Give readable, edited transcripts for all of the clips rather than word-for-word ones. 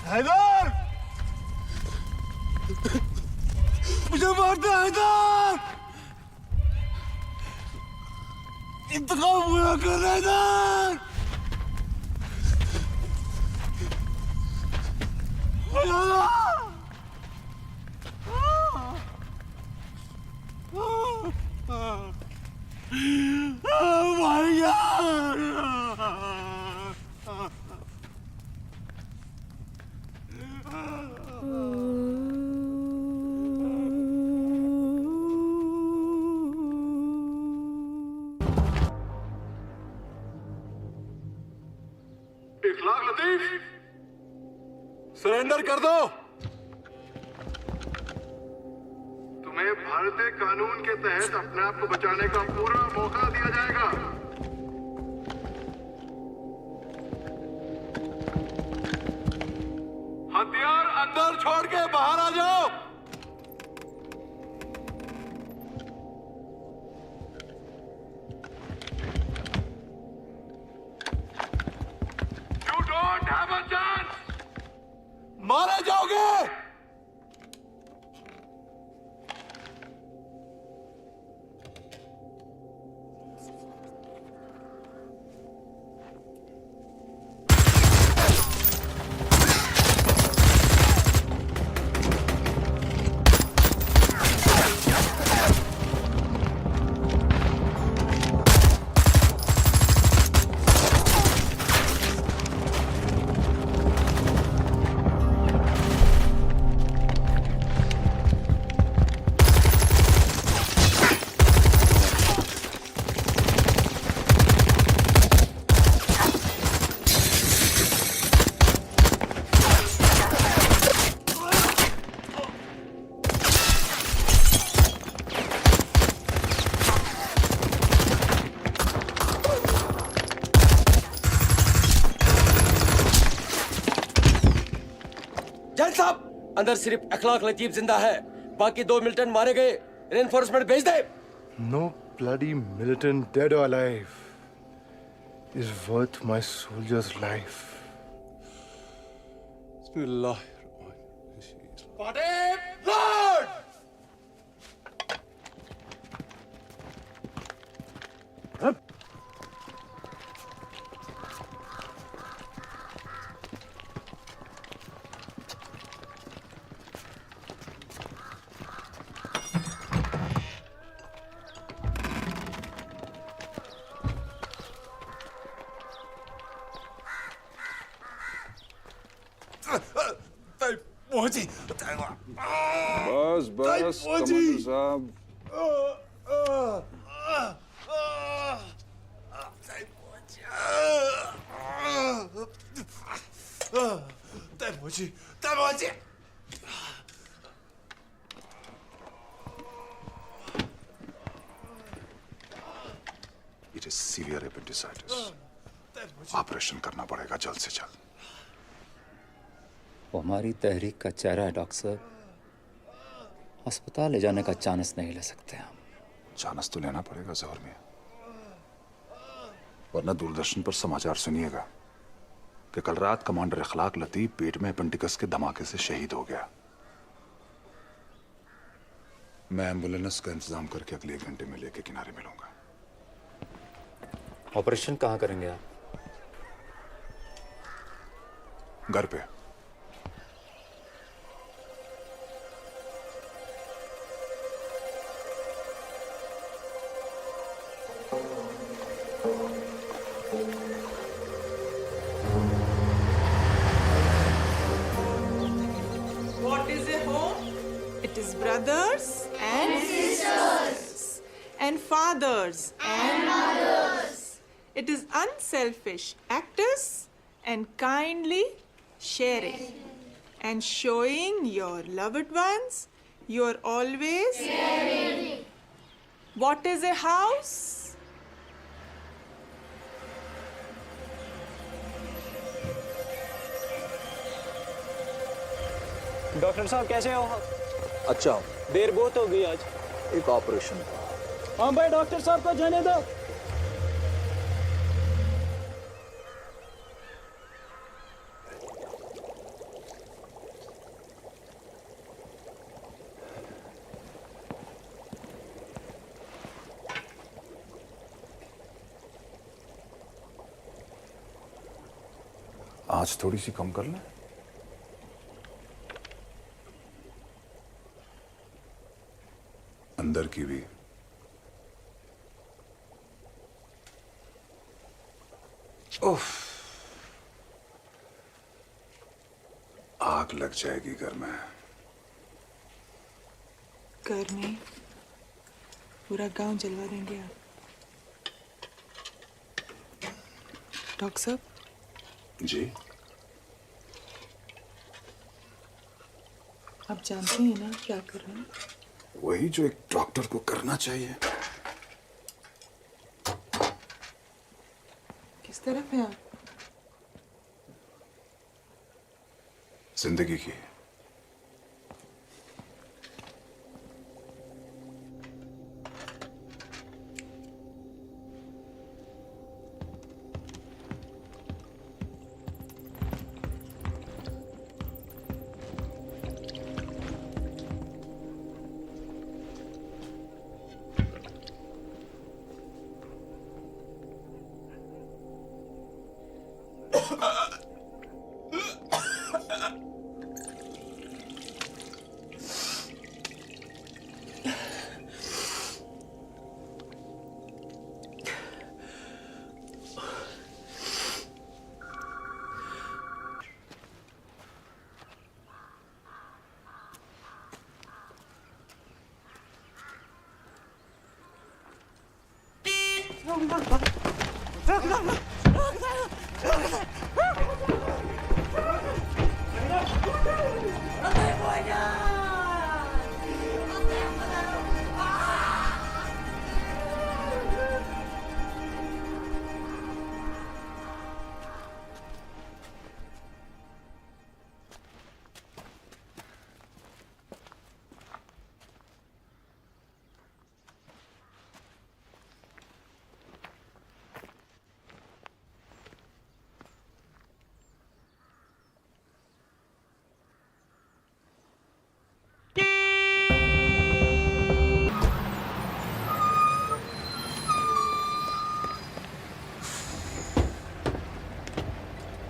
हैदर! मुझे मार दे हैदर! इंतकाम पूरा कर हैदर! भाई यार! इखलाक लतीफ, सरेंडर कर दो। तुम्हें भारतीय कानून के तहत अपने आप को बचाने का पूरा मौका दिया जाएगा। हथियार अंदर छोड़ के बाहर आ जाओ। You don't have a chance. मारे जाओगे! अंदर सिर्फ अखलाक लतीफ जिंदा है, बाकी 2 मिलिटेंट मारे गए। रेनफोर्समेंट भेज दे। No bloody militant, dead or alive, is worth my soldier's life. Lord! बस बस कमांडर साहब, It is severe appendicitis. Operation करना पड़ेगा जल्द से जल्द। वो हमारी तहरीक का चेहरा है डॉक्टर साहब। अस्पताल ले जाने का चांस नहीं ले सकते हम। चांस तो लेना पड़ेगा जहर में, वरना दूरदर्शन पर समाचार सुनिएगा कि कल रात कमांडर इखलाक लतीफ पेट में अपेंडिक्स के धमाके से शहीद हो गया। मैं एम्बुलेंस का इंतजाम करके अगले 1 घंटे में लेके किनारे मिलूंगा। ऑपरेशन कहाँ करेंगे आप? घर पे। his brothers and sisters, and fathers and mothers. It is unselfish, actors, and kindly sharing, and showing your loved ones you're always caring. What is a house? Doctor साहब कैसे हो? अच्छा, देर बहुत हो गई आज। एक ऑपरेशन था। हाँ भाई, डॉक्टर साहब को जाने दो। आज थोड़ी सी कम कर लें। अंदर की भी। उफ, आग लग जाएगी घर में। घर में पूरा गांव जलवा देंगे आप। डॉक्टर साहब, जी, आप जानते हैं ना क्या कर रहे हैं? वही जो एक डॉक्टर को करना चाहिए। किस तरफ है आप? जिंदगी की।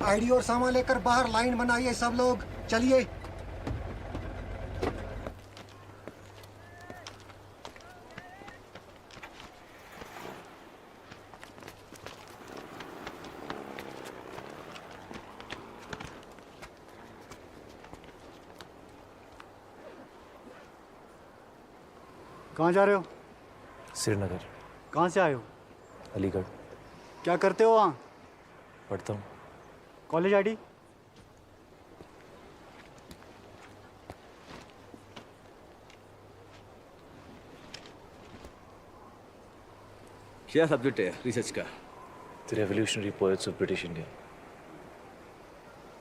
आईडी और सामान लेकर बाहर लाइन बनाइए सब लोग, चलिए। कहाँ जा रहे हो? श्रीनगर। कहाँ से आए हो? अलीगढ़। क्या करते हो वहाँ? पढ़ता हूँ। College ID? क्या सब्जेक्ट है रिसर्च का? The revolutionary poets of British India.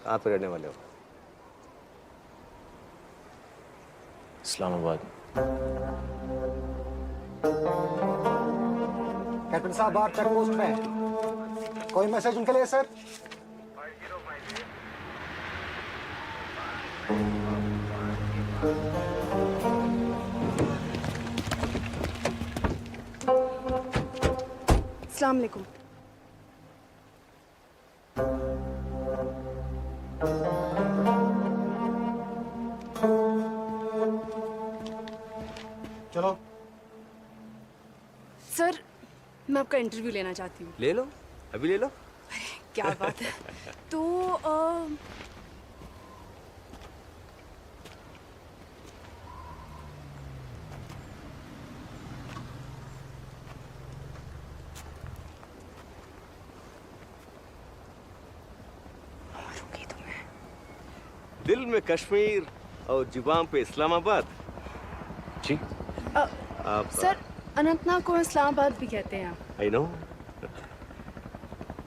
कहाँ पे रहने वाले हो? इस्लामाबाद। कैप्टन साहब बाहर चेक पोस्ट में। कोई मैसेज उनके लिए सर? अस्सलाम वालेकुम। चलो। सर, मैं आपका इंटरव्यू लेना चाहती हूँ। ले लो, अभी ले लो। क्या बात है। तो दिल में कश्मीर और जुबान पे इस्लामाबाद। जी आप सर अनंतनाग को इस्लामाबाद भी कहते हैं। आई नो,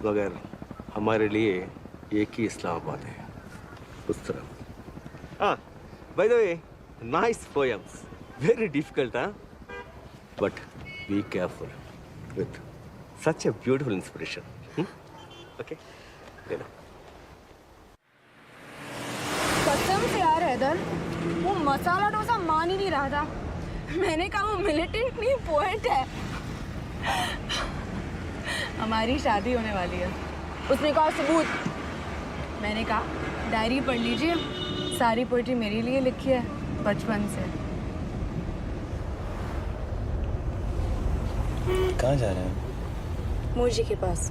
मगर हमारे लिए एक ही इस्लामाबाद है, उस तरफ। हाँ, by the way, nice poems, very difficult, हाँ, but be careful with such a beautiful inspiration. Okay, ले लो। कसम से यार हैदर, वो मसाला डोसा मान ही नहीं रहा था। मैंने कहा वो मिलिटेंट नहीं, पोएट है। हमारी शादी होने वाली है। उसने कहा सबूत। मैंने कहा डायरी पढ़ लीजिए, सारी पोइट्री मेरे लिए लिखी है बचपन से। कहाँ जा रहे हैं? मोजी के पास।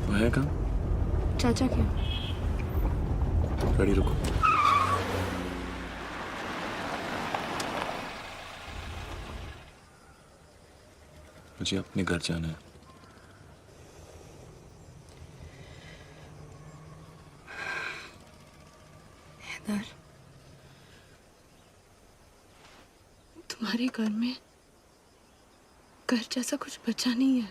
वो है कहाँ? चाचा के। गाड़ी रुको। मुझे अपने घर जाना है। हैदर, तुम्हारे घर में घर जैसा कुछ बचा नहीं है।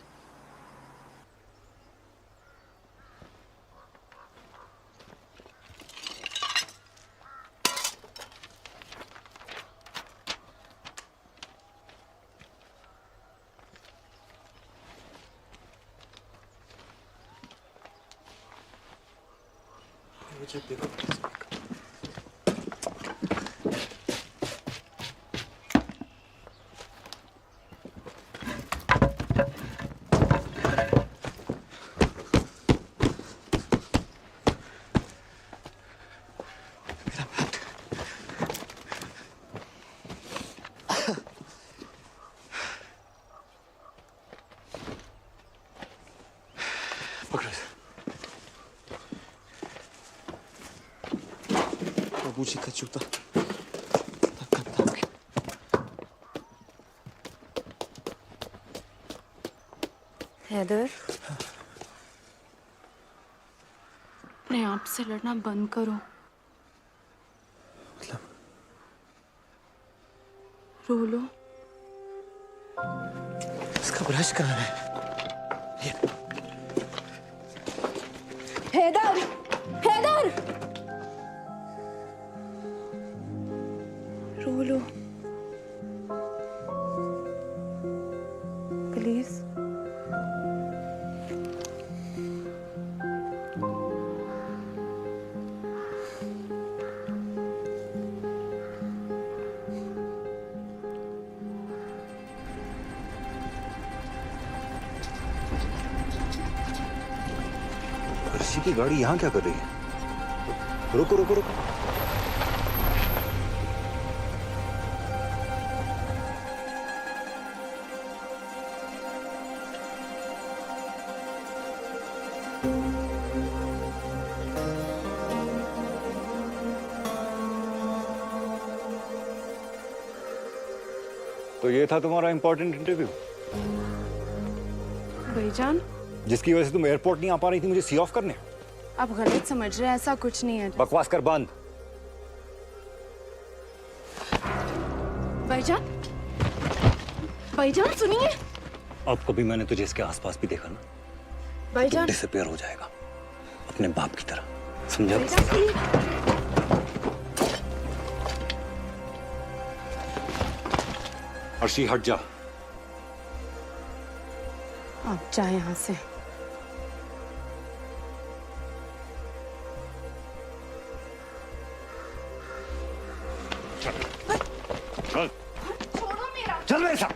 बाबूजी का जूता। हैदर, अपने आप से लड़ना बंद करो। मतलब? रो लो। इसका ब्रश कहाँ है? हैदर, हैदर, रो लो प्लीज। अर्शी की गाड़ी यहाँ क्या कर रही है? रुको रुको रुको। तो ये था तुम्हारा इंपॉर्टेंट इंटरव्यू, भाईजान, जिसकी वजह से तुम एयरपोर्ट नहीं आ पा रही थी मुझे सी ऑफ करने? आप गलत समझ रहे हैं, ऐसा कुछ नहीं है। बकवास कर बंद। भाईजान, भाईजान सुनिए। अब कभी मैंने तुझे इसके आसपास भी देखा ना, भाईजान, डिसअपीयर हो जाएगा अपने बाप की तरह, समझा? भाईजान सुनिए। अर्शी हट जा। आप जाए यहाँ से। चल छोड़ो मेरा। चल मेरे साथ।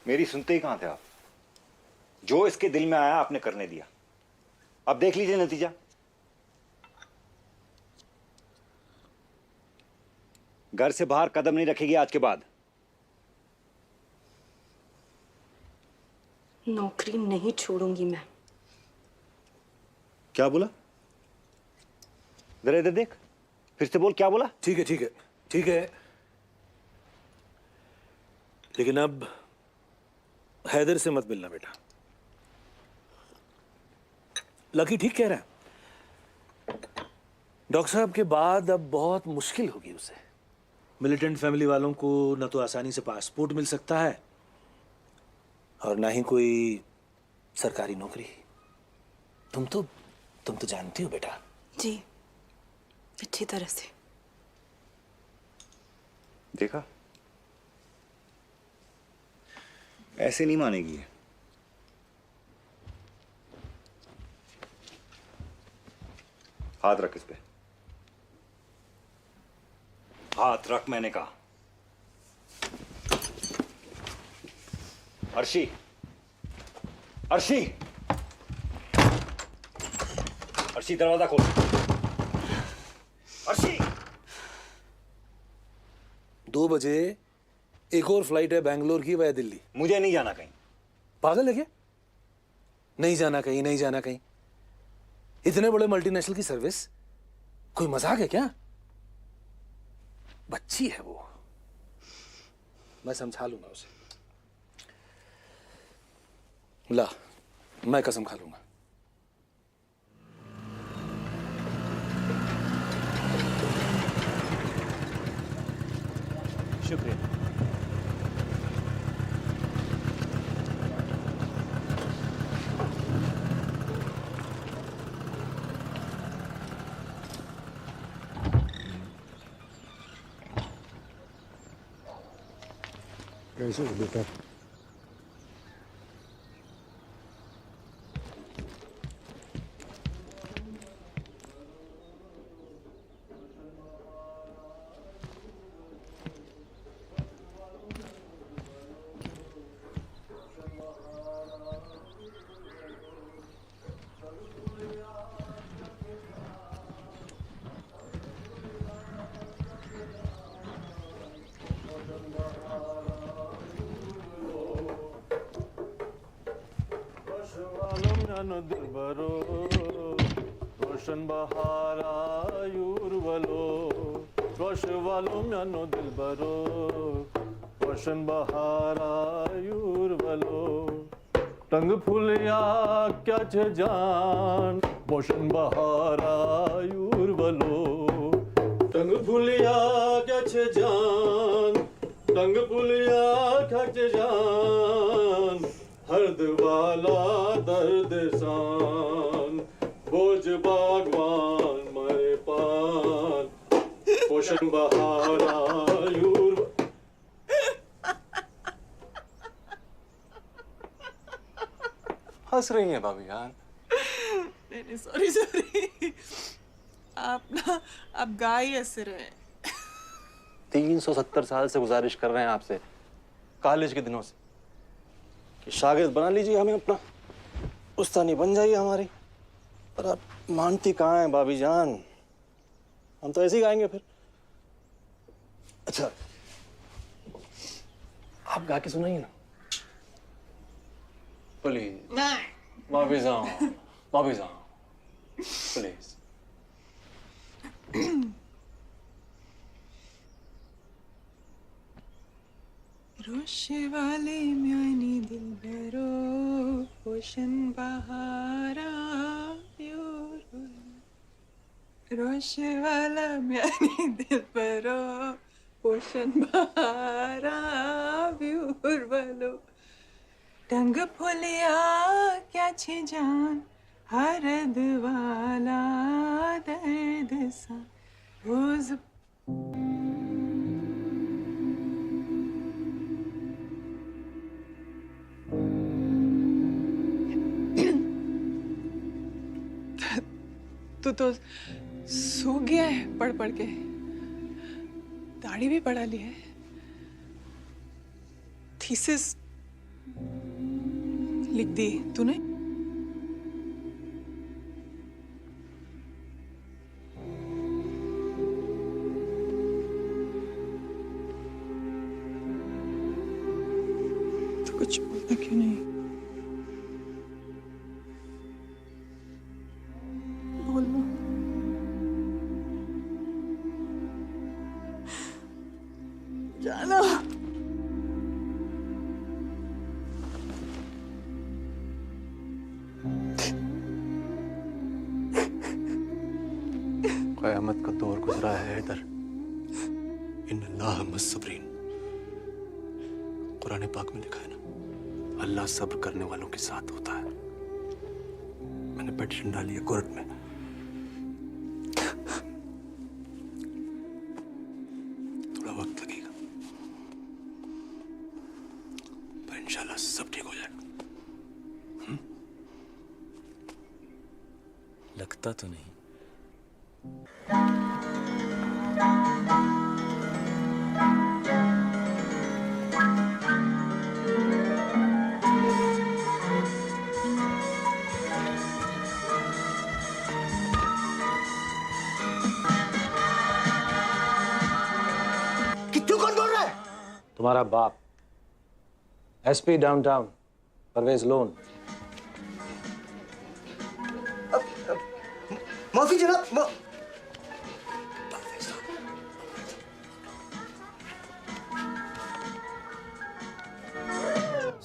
मेरी सुनते ही कहां थे आप? जो इसके दिल में आया आपने करने दिया। अब देख लीजिए नतीजा। घर से बाहर कदम नहीं रखेगी आज के बाद। नौकरी नहीं छोड़ूंगी मैं। क्या बोला? जरा इधर देख, फिर से बोल, क्या बोला? ठीक है ठीक है ठीक है, लेकिन अब हैदर से मत मिलना बेटा। लकी ठीक कह रहा है। डॉक्टर साहब के बाद अब बहुत मुश्किल होगी उसे। मिलिटेंट फैमिली वालों को न तो आसानी से पासपोर्ट मिल सकता है और ना ही कोई सरकारी नौकरी। तुम तो जानती हो बेटा। जी, अच्छी तरह से। देखा, ऐसे नहीं मानेगी ये। हाथ रख इस पे, हाथ रख मैंने कहा। अर्शी, अर्शी, अर्शी दरवाजा खोल। अर्शी, 2 बजे एक और फ्लाइट है बैंगलोर की वाया दिल्ली। मुझे नहीं जाना कहीं। पागल है क्या? नहीं जाना कहीं, नहीं जाना कहीं। इतने बड़े मल्टीनेशनल की सर्विस कोई मजाक है क्या? बच्ची है वो, मैं समझा लूंगा उसे। ला, मैं कसम खा लूंगा। शुक्रिया। कैसे हो बेटा? रोशन बहारा यूरवलो, रोशवालो म्यानो दिलबरो, रोशन बहारा यूरवलो, टंग फुलिया क्या छे जान, रोशन बहारा यूरवलो, टंग फुलिया क्या छे जान, टंग फुलिया क्या छे जान, हर्द वाला दर्द सान, बोझ बागवान मरे पान, पोषण बहारा यूर। हंस रही हैं भाभी जान। नहीं, सॉरी। आप गा ही हंस रहे हैं। 370 साल से गुजारिश कर रहे हैं आपसे, कॉलेज के दिनों से, कि शागिर्द बना लीजिए हमें अपना, उस्तानी बन जाइए हमारी। पर आप मानती कहाँ हैं भाभी जान? हम तो ऐसे ही गाएंगे फिर। अच्छा, आप गा के सुनाइए ना प्लीज। भाभी जान, भाभी जान प्लीज। रोश वाले म्यानी दिल भरो, पोषण बहारा रोश वाला म्यानी दिल भरो, पोषण बहारा व्यूरवलो, टंग फुलिया क्या छे जान, हरद वाला दर्द सा रोज। तू तो सो गया है पढ़ पढ़ के, दाढ़ी भी बढ़ा ली है, थीसिस लिख दी तूने? तो कुछ बोलना क्यों नहीं? बोलो। जाना। क़यामत का दौर गुजरा है हैदर। इन्नल्लाह मस्सबरीन, कुरान पाक में लिखा है ना, अल्लाह सब्र करने वालों के साथ होता है। मैंने पिटीशन डाली है कोर्ट में। थोड़ा वक्त लगेगा, पर इंशाल्लाह सब ठीक हो जाएगा। लगता तो नहीं। किट्टू कौन बोल रहा है? तुम्हारा बाप, एसपी डाउनटाउन, परवेज लोन। माफी जनाब।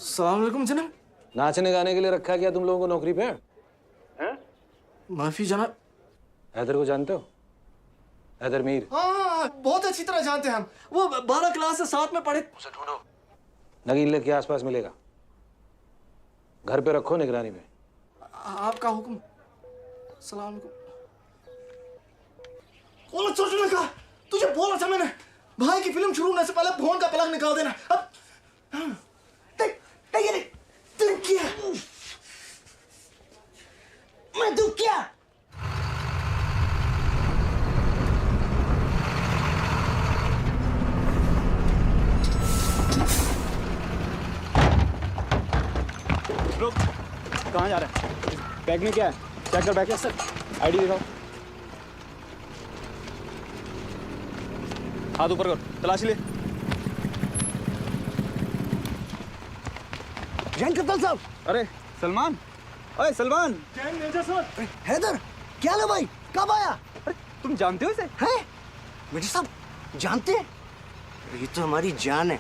सलाम अलैकुम जनाब। नाचने गाने के लिए रखा गया तुम लोगों को नौकरी पे? हैं? माफी जनाब। हैदर को जानते हो? हैदर मीर। हाँ, बहुत अच्छी तरह जानते हैं हम। वो 12 क्लास से साथ में पढ़े। उसे ढूंढो। नगीले के आसपास मिलेगा। घर पे रखो निगरानी में। आपका हुक्म। सलाम अलैकुम। बोला सोचने का, तुझे बोला था मैंने, भाई की फिल्म शुरू होने से पहले फोन का प्लग निकाल देना। अब तुम क्या? मैं तू क्या? रुक, कहाँ जा रहा है? बैग में क्या है? चेक कर बैग। सर, आईडी दिखाओ। हाथ ऊपर कर, तलाशी ले। जैन कप्तान साहब। अरे सलमान, अरे सलमान। जैन मेजर साहब। हैदर, क्या ले भाई? कब आया? अरे तुम जानते हो इसे? हैं? मेजर साहब, जानते हैं? ये तो हमारी जान है,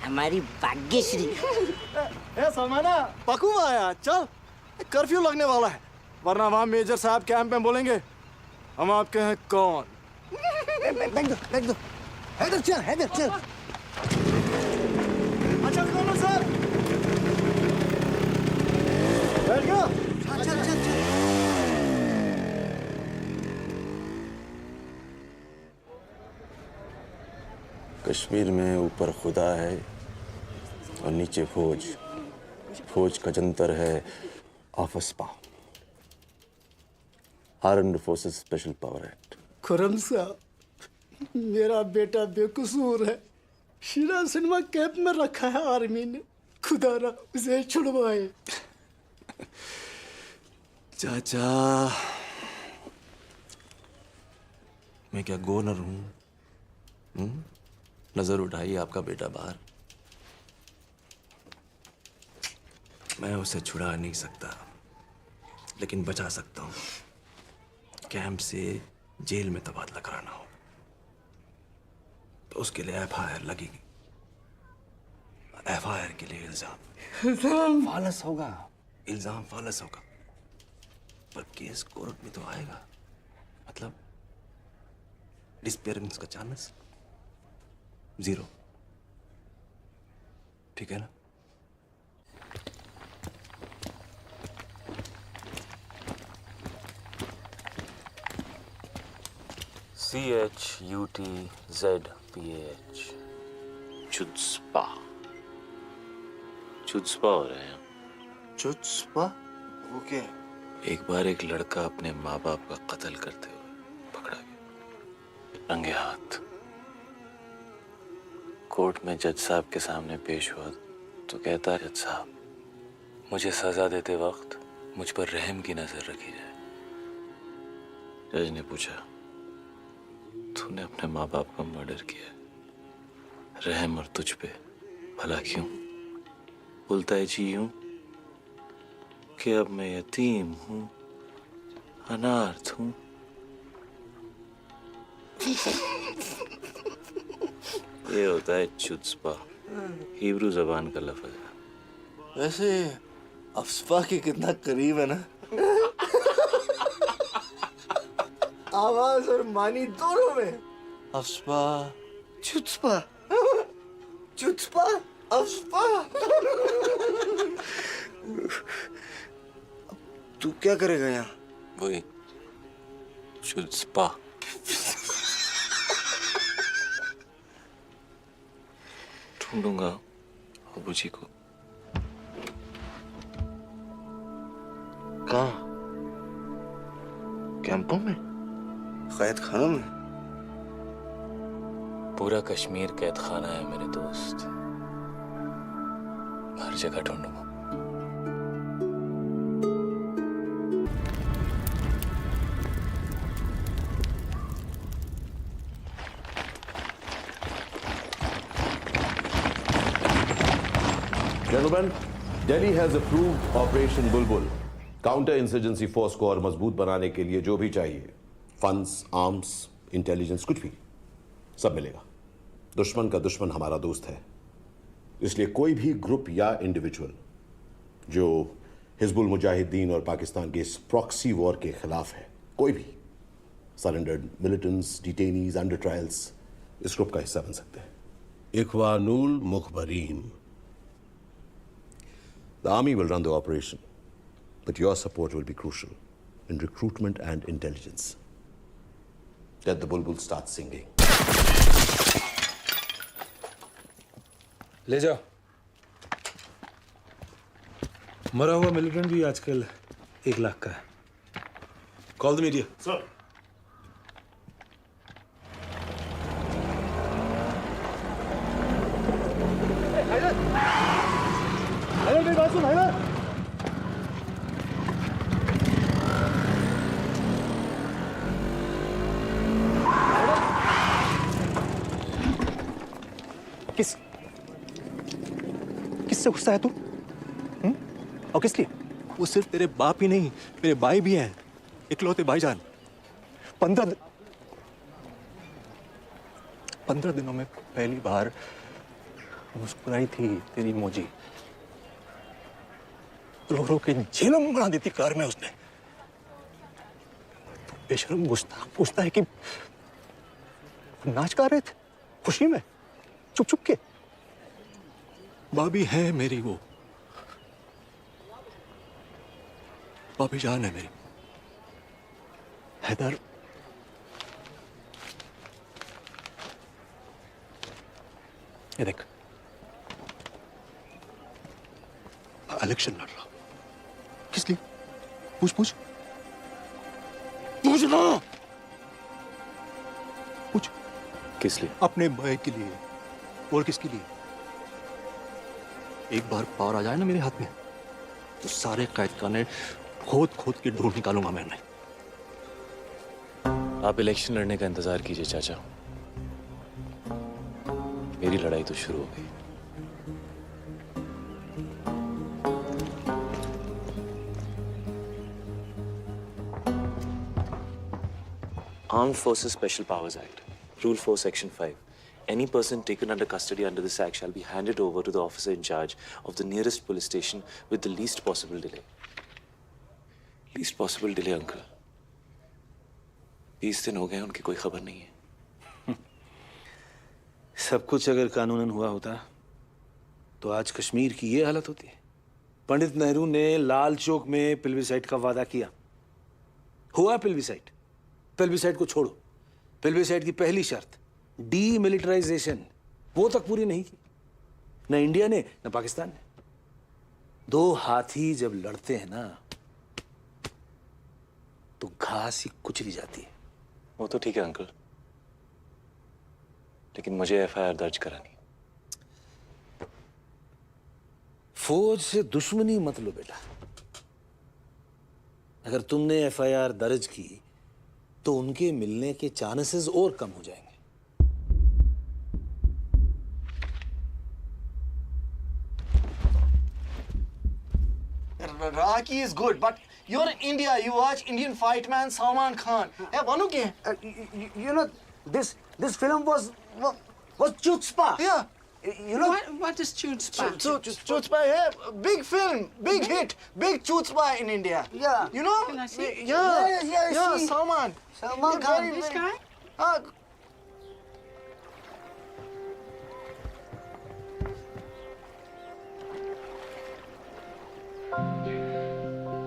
हमारी भाग्यश्री। ए सलमाना, पकू आया। चल, कर्फ्यू लगने वाला है, वरना वहाँ मेजर साहब कैंप में बोलेंगे हम आपके हैं कौन। बैठ दो। हैदर चल, हैदर चल। अच्छा कौन सर? बैठ गया। चल। कश्मीर में ऊपर खुदा है और नीचे फौज। फौज का जंतर है AFSPA, armed forces special power act. Khurram साहब, मेरा बेटा बेकसूर है, शीरा सिनेमा कैंप में रखा है आर्मी ने, खुदा ना उसे छुड़वाए। चाचा, मैं क्या गोनर हूं? नजर उठाइए आपका बेटा बाहर। मैं उसे छुड़ा नहीं सकता, लेकिन बचा सकता हूं। कैंप से जेल में तबादला कराना हो तो उसके लिए FIR लगेगी। FIR के लिए इल्जाम फालस होगा। इल्जाम फालस होगा, पर केस कोर्ट में तो आएगा। मतलब डिसअपीयरेंस का चांस 0। ठीक है ना? CHUTZPAH चुत्स्पा हो रहे हैं। चुत्स्पा? वो क्या है? एक बार एक लड़का अपने माँ बाप का कत्ल करते हुए पकड़ा गया रंगे हाथ। कोर्ट में जज साहब के सामने पेश हुआ तो कहता है, जज साहब मुझे सजा देते वक्त मुझ पर रहम की नजर रखी जाए। जज ने पूछा, तूने अपने माँ बाप का मर्डर किया, रहम और तुझ पे भला क्यों? बोलता है, जी यूं कि अब मैं यतीम हूं, अनाथ हूं। ये होता है चुत्स्पा, हिब्रू जबान का लफ्ज है। वैसे अफस्पा के कितना करीब है ना? आवाज और मानी दोनों में। अफ्सपा चुचपा चुचपा अफ्सपा। तू क्या करेगा यहाँ? वही शुद्स्पा। ढूंढूंगा अबू जी को। कहाँ? कैंपों में? कैद खानों में? पूरा कश्मीर कैद खाना है मेरे दोस्त, हर जगह ढूंढूंगा। Gentlemen, Delhi has approved Operation Bulbul. Counter insurgency force को और मजबूत बनाने के लिए जो भी चाहिए, फंड्स, आर्म्स, इंटेलिजेंस, कुछ भी, सब मिलेगा। दुश्मन का दुश्मन हमारा दोस्त है, इसलिए कोई भी ग्रुप या इंडिविजुअल जो हिजबुल मुजाहिदीन और पाकिस्तान के इस प्रॉक्सी वॉर के खिलाफ है, कोई भी surrendered militants, detainees, under trials इस ग्रुप का हिस्सा बन सकते हैं। इख्वानुल मुखबरीन। The army will run the operation, but your support will be crucial in recruitment and intelligence. Let the bulbul start singing. ले जाओ। मरा हुआ मिलिटेंट भी आजकल 1 लाख का है। Call the media. Sir. Haider मेरी बात सुन, हैदर। किससे गुस्सा है तू? और किस लिए? वो सिर्फ तेरे बाप ही नहीं, मेरे भाई भी हैं, इकलौते भाईजान। 15 दिनों में पहली बार मुस्कुराई थी तेरी मोजी। रो रो के झेलम बना देती कार में उसने। तो बेशर्म गुस्ताख पूछता है कि नाच गा रहे थे खुशी में चुप चुप के। भाभी है मेरी, वो भाभी जान है मेरी। हैदर, ये देख, इलेक्शन लड़ रहा। किस लिए? पूछ पूछ पूछ ना, पूछ। किस लिए? अपने भाई के लिए। और किसके लिए? एक बार पावर आ जाए ना मेरे हाथ में, तो सारे कैदखाने खोद खोद के ढूंढ निकालूंगा मैं। आप इलेक्शन लड़ने का इंतजार कीजिए चाचा, मेरी लड़ाई तो शुरू हो गई। Armed Forces Special Powers Act, Rule 4, Section 5. Any person taken under custody under this act shall be handed over to the officer in charge of the nearest police station with the least possible delay. Least possible delay, uncle. 20 दिन हो गए, उनकी कोई खबर नहीं है। सब कुछ अगर कानूनन हुआ होता तो आज कश्मीर की ये हालत होती है। पंडित नेहरू ने लाल चौक में प्लेबिसाइट का वादा किया, हुआ प्लेबिसाइट। प्लेबिसाइट को छोड़ो, प्लेबिसाइट की पहली शर्त डीमिलिटराइजेशन, वो तक पूरी नहीं की, न इंडिया ने न पाकिस्तान ने। 2 हाथी जब लड़ते हैं ना तो घास ही कुचली जाती है। वो तो ठीक है अंकल, लेकिन मुझे एफआईआर दर्ज करानी है। फौज से दुश्मनी मत लो बेटा। अगर तुमने एफआईआर दर्ज की तो उनके मिलने के चांसेस और कम हो जाएंगे। Rocky is good, but you're in India. You watch Indian fight man Salman Khan. Hey, Banu ke? You know, this film was chutzpah. Yeah. You know, What is chutzpah? Chutzpah, yeah, big film, big hit, big chutzpah in India. Yeah. You know? Can I see? Yeah, Salman. Salman Khan. This guy? Uh,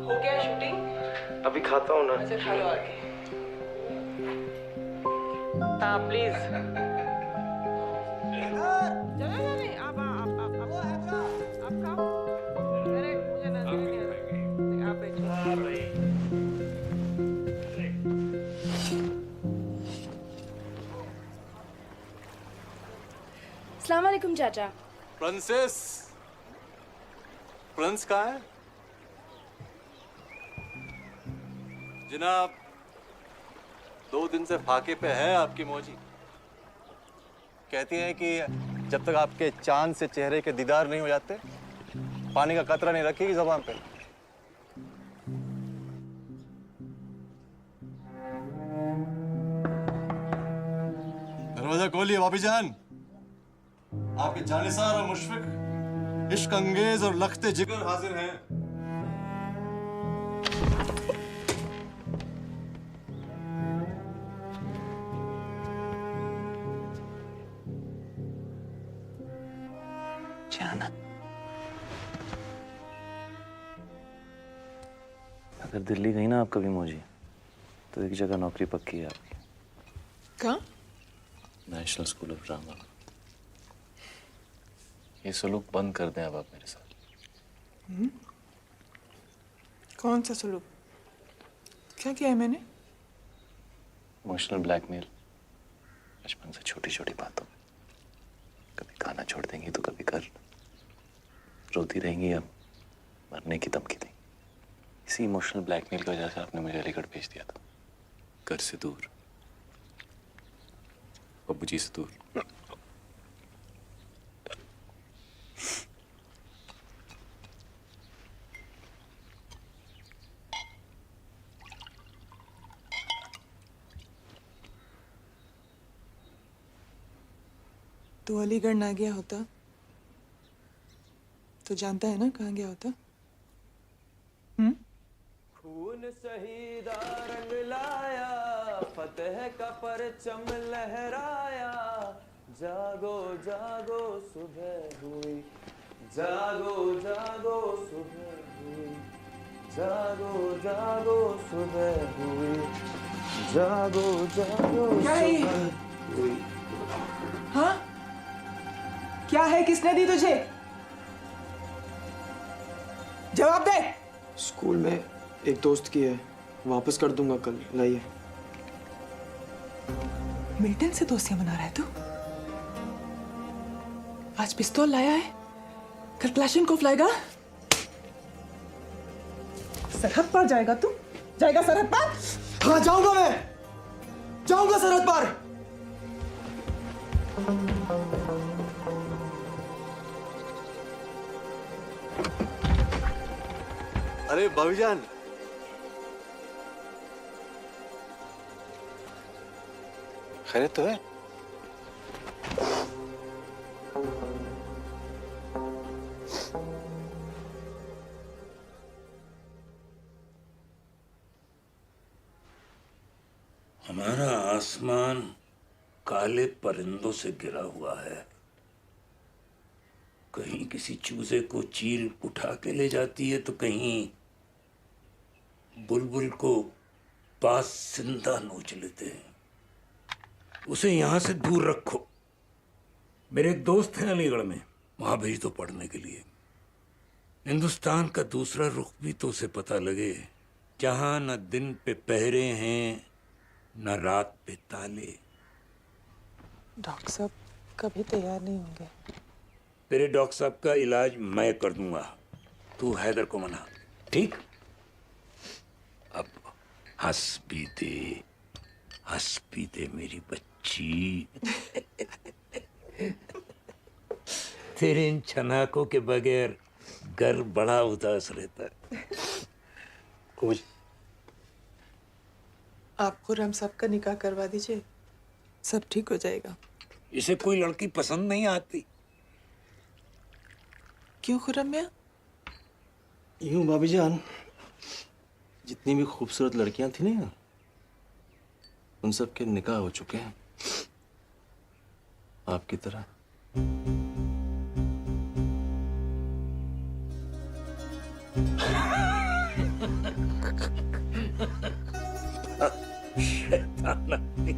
हो गया shooting? अभी खाता हूँ ना। अच्छा खा लो आगे। हाँ प्लीज। नहीं आप खाओ। अरे मुझे नजर नहीं आ रहा। आप बैठो। अस्सलाम वालेकुम चाचा। प्रिंसेस, प्रिंस कहाँ है? जनाब, 2 दिन से फाके पे है आपकी मौजी। कहती हैं कि जब तक आपके चांद से चेहरे के दीदार नहीं हो जाते, पानी का कतरा नहीं रखेगी ज़बान पे। दरवाजा खोलिए भाभी जान। आपके जानिसार और मुशफिक, इश्क अंगेज और लखते जिगर हाजिर हैं। जाना। अगर दिल्ली गई ना आप कभी मौजी, तो एक जगह नौकरी पक्की है आपकी। कहाँ? National school of drama. ये सलूक बंद कर दें अब आप मेरे साथ। कौन सा सलूक? क्या किया है मैंने? Emotional blackmail. बचपन से छोटी छोटी बातों में कभी खाना छोड़ देंगी तो कभी घर, रोती रहेंगी अब मरने की धमकी देंगी। इसी इमोशनल ब्लैकमेल की वजह से आपने मुझे अलीगढ़ भेज दिया था, घर से दूर, अब्बू जी से दूर। तू अलीगढ़ ना गया होता तो जानता है ना कहाँ गया होता? खून शहीदा रंग लाया, फतेह का परचम लहराया। जागो जागो सुबह हुई, जागो जागो सुबह हुई, जागो जागो सुबह हुई, जागो जागो सुबह हुई। हाँ? क्या है? किसने दी तुझे? जवाब दे। स्कूल में एक दोस्त की है, वापस कर दूंगा कल। लाइए। मिल्टन से दोस्तियां बना रहा है तू? आज पिस्तौल लाया है, कल क्लाशनकोफ लाएगा। सरहद पार जाएगा तू? जाएगा सरहद पार? हाँ जाऊंगा, मैं जाऊंगा सरहद पार। अरे भाभी जान, खैरियत तो है? हमारा आसमान काले परिंदों से घिरा हुआ है। कहीं किसी चूजे को चील उठा के ले जाती है तो कहीं बुलबुल को पास जिंदा नोच लेते हैं। उसे यहां से दूर रखो। मेरे एक दोस्त हैं अलीगढ़ में, वहां भेज दो पढ़ने के लिए। हिंदुस्तान का दूसरा रुख भी तो उसे पता लगे, जहां न दिन पे पहरे हैं न रात पे ताले। डॉक्टर साहब कभी तैयार नहीं होंगे। तेरे डॉक्टर साहब का इलाज मैं कर दूंगा, तू हैदर को मना, ठीक? अब हंस भी दे मेरी बच्ची। तेरे इन छनाकों के बगैर घर बड़ा उदास रहता है। आप खुर्रम साहब का निकाह करवा दीजिए, सब ठीक हो जाएगा। इसे कोई लड़की पसंद नहीं आती, क्यों खुर्रम मियां? यूं भाभी जान, जितनी भी खूबसूरत लड़कियां थी ना, उन सब के निकाह हो चुके हैं, आपकी तरह। शैतान आदमी।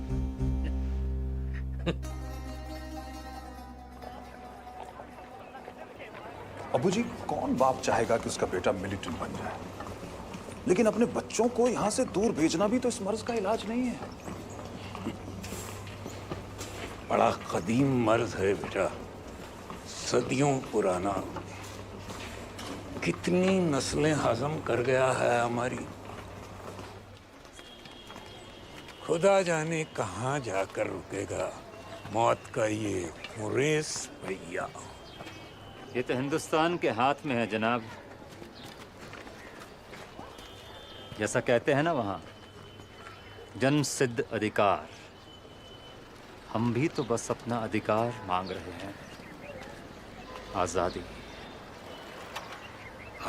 अबू जी, कौन बाप चाहेगा कि उसका बेटा मिलिटेंट बन जाए? लेकिन अपने बच्चों को यहां से दूर भेजना भी तो इस मर्ज का इलाज नहीं है। बड़ा कदीम मर्ज है बेटा, सदियों पुराना। कितनी नस्लें हजम कर गया है हमारी। खुदा जाने कहाँ जाकर रुकेगा मौत का ये मुरेस भैया। ये तो हिंदुस्तान के हाथ में है जनाब। जैसा कहते हैं ना वहाँ, जन्म सिद्ध अधिकार। हम भी तो बस अपना अधिकार मांग रहे हैं, आज़ादी।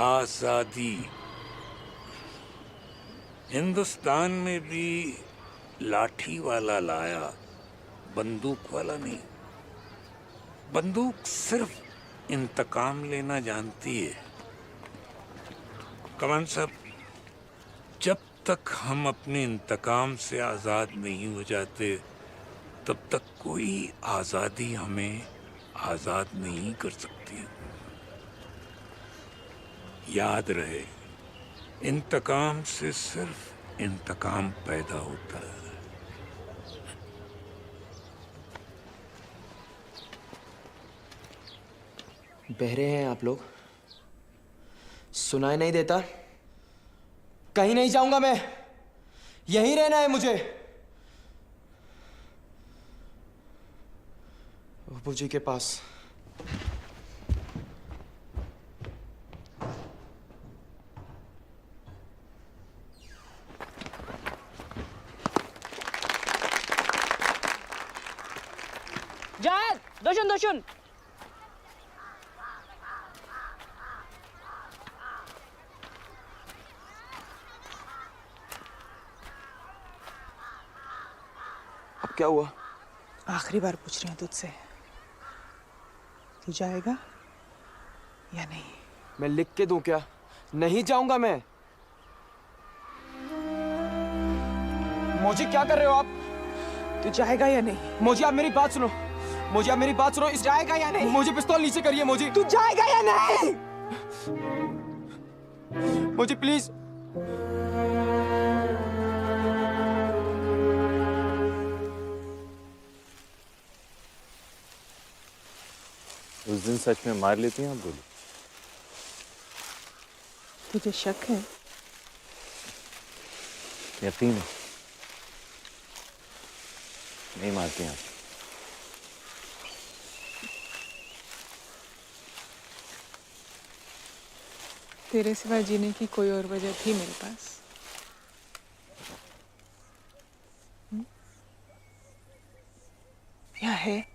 आजादी। हिंदुस्तान में भी लाठी वाला लाया, बंदूक वाला नहीं। बंदूक सिर्फ इंतकाम लेना जानती है। कमान साहब, जब तक हम अपने इंतकाम से आज़ाद नहीं हो जाते, तब तक कोई आज़ादी हमें आज़ाद नहीं कर सकती। याद रहे, इंतकाम से सिर्फ इंतकाम पैदा होता है। बहरे हैं आप लोग? सुनाई नहीं देता? कहीं नहीं जाऊंगा मैं, यहीं रहना है मुझे। अबू जी के पास। जायद, दोशन दोशन। अब क्या हुआ? आखिरी बार पूछ रही हूँ तुझसे, तू जाएगा या नहीं? मैं लिख के दूं क्या? नहीं जाऊंगा मैं। मोजी, क्या कर रहे हो आप? तू जाएगा या नहीं? मोजी, आप मेरी बात सुनो। मोजी, आप मेरी बात सुनो। इस जाएगा या नहीं? मोजी, पिस्तौल नीचे करिए। मोजी, तू जाएगा या नहीं? मोजी प्लीज। उस दिन सच में मार लेती हैं आप गोली? तुझे शक है? यकीन है, नहीं मारती आप। तेरे सिवा जीने की कोई और वजह थी मेरे पास? या है?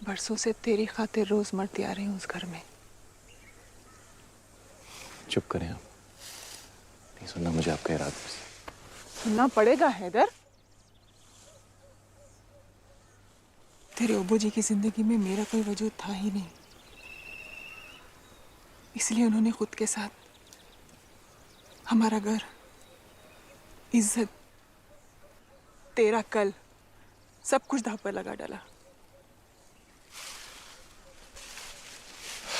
बरसों से तेरी खातिर रोज मरती आ रही हूँ उस घर में। चुप करें आप, नहीं सुनना मुझे आपके इरादे से। सुनना पड़ेगा हैदर। तेरे अब्बू जी की जिंदगी में मेरा कोई वजूद था ही नहीं, इसलिए उन्होंने खुद के साथ हमारा घर, इज्जत, तेरा कल, सब कुछ दांव पर लगा डाला।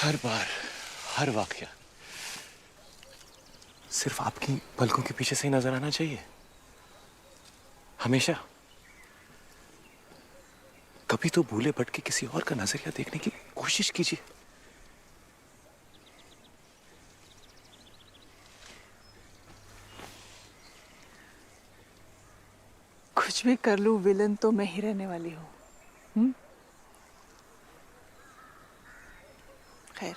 हर बार, हर वाकया सिर्फ आपकी पलकों के पीछे से ही नजर आना चाहिए। हमेशा। कभी तो भूले भटके किसी और का नजरिया देखने की कोशिश कीजिए। कुछ भी कर लूं, विलन तो मैं ही रहने वाली हूँ। खैर,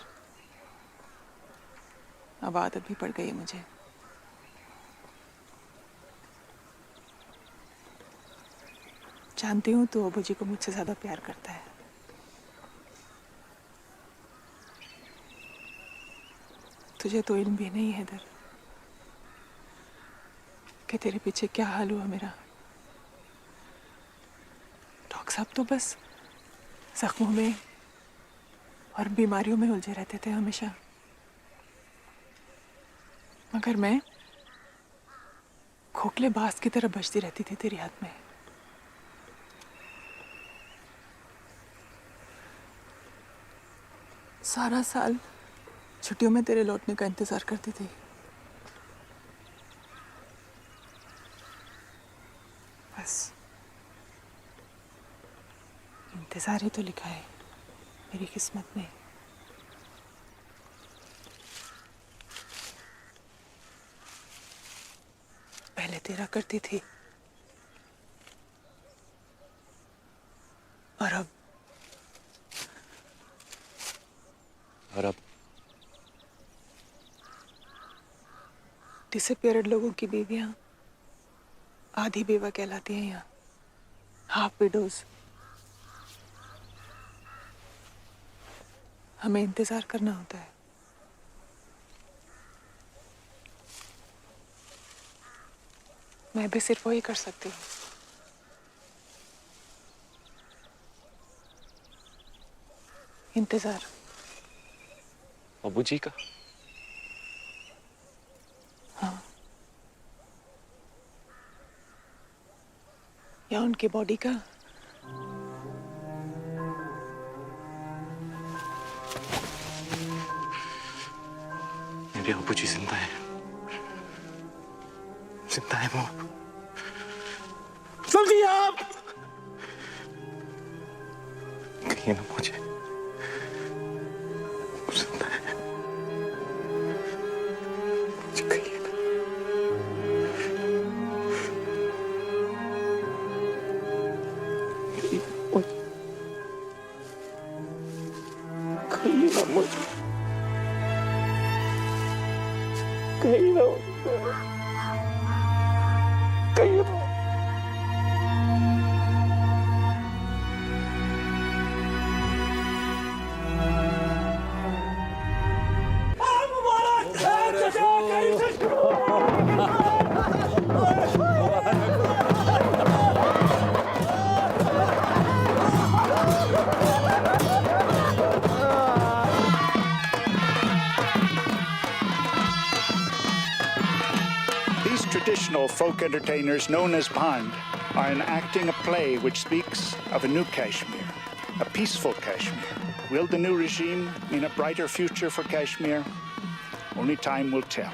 अब आदत भी पड़ गई है मुझे। जानती हूँ तू अबू जी को मुझसे ज्यादा प्यार करता है, तुझे तो इल्म भी नहीं है दर कि तेरे पीछे क्या हाल हुआ मेरा। डॉक्टर साहब तो बस जख्मों में और बीमारियों में उलझे रहते थे हमेशा, मगर मैं खोखले बाज की तरह बजती रहती थी तेरी हाथ में। सारा साल छुट्टियों में तेरे लौटने का इंतजार करती थी। बस इंतजार ही तो लिखा है मेरी किस्मत में। पहले तेरा करती थी और अब डिसअपीयर्ड लोगों की बीवियां आधी बेवा कहलाती हैं यहाँ, हाफ विडोज। हमें इंतजार करना होता है। मैं भी सिर्फ वही कर सकती हूँ। इंतजार। अबू जी का? हाँ, या उनकी बॉडी का। मेरे अबू जी जिंदा है, जिंदा है वो। जल्दी आप! कहिए ना मुझे जिंदा है, मुझे कहिए ना। कहिए ना मुझे, कहिए ना, कहिए ना। These traditional folk entertainers known as Band are enacting a play which speaks of a new Kashmir, a peaceful Kashmir. Will the new regime mean a brighter future for Kashmir? Only time will tell.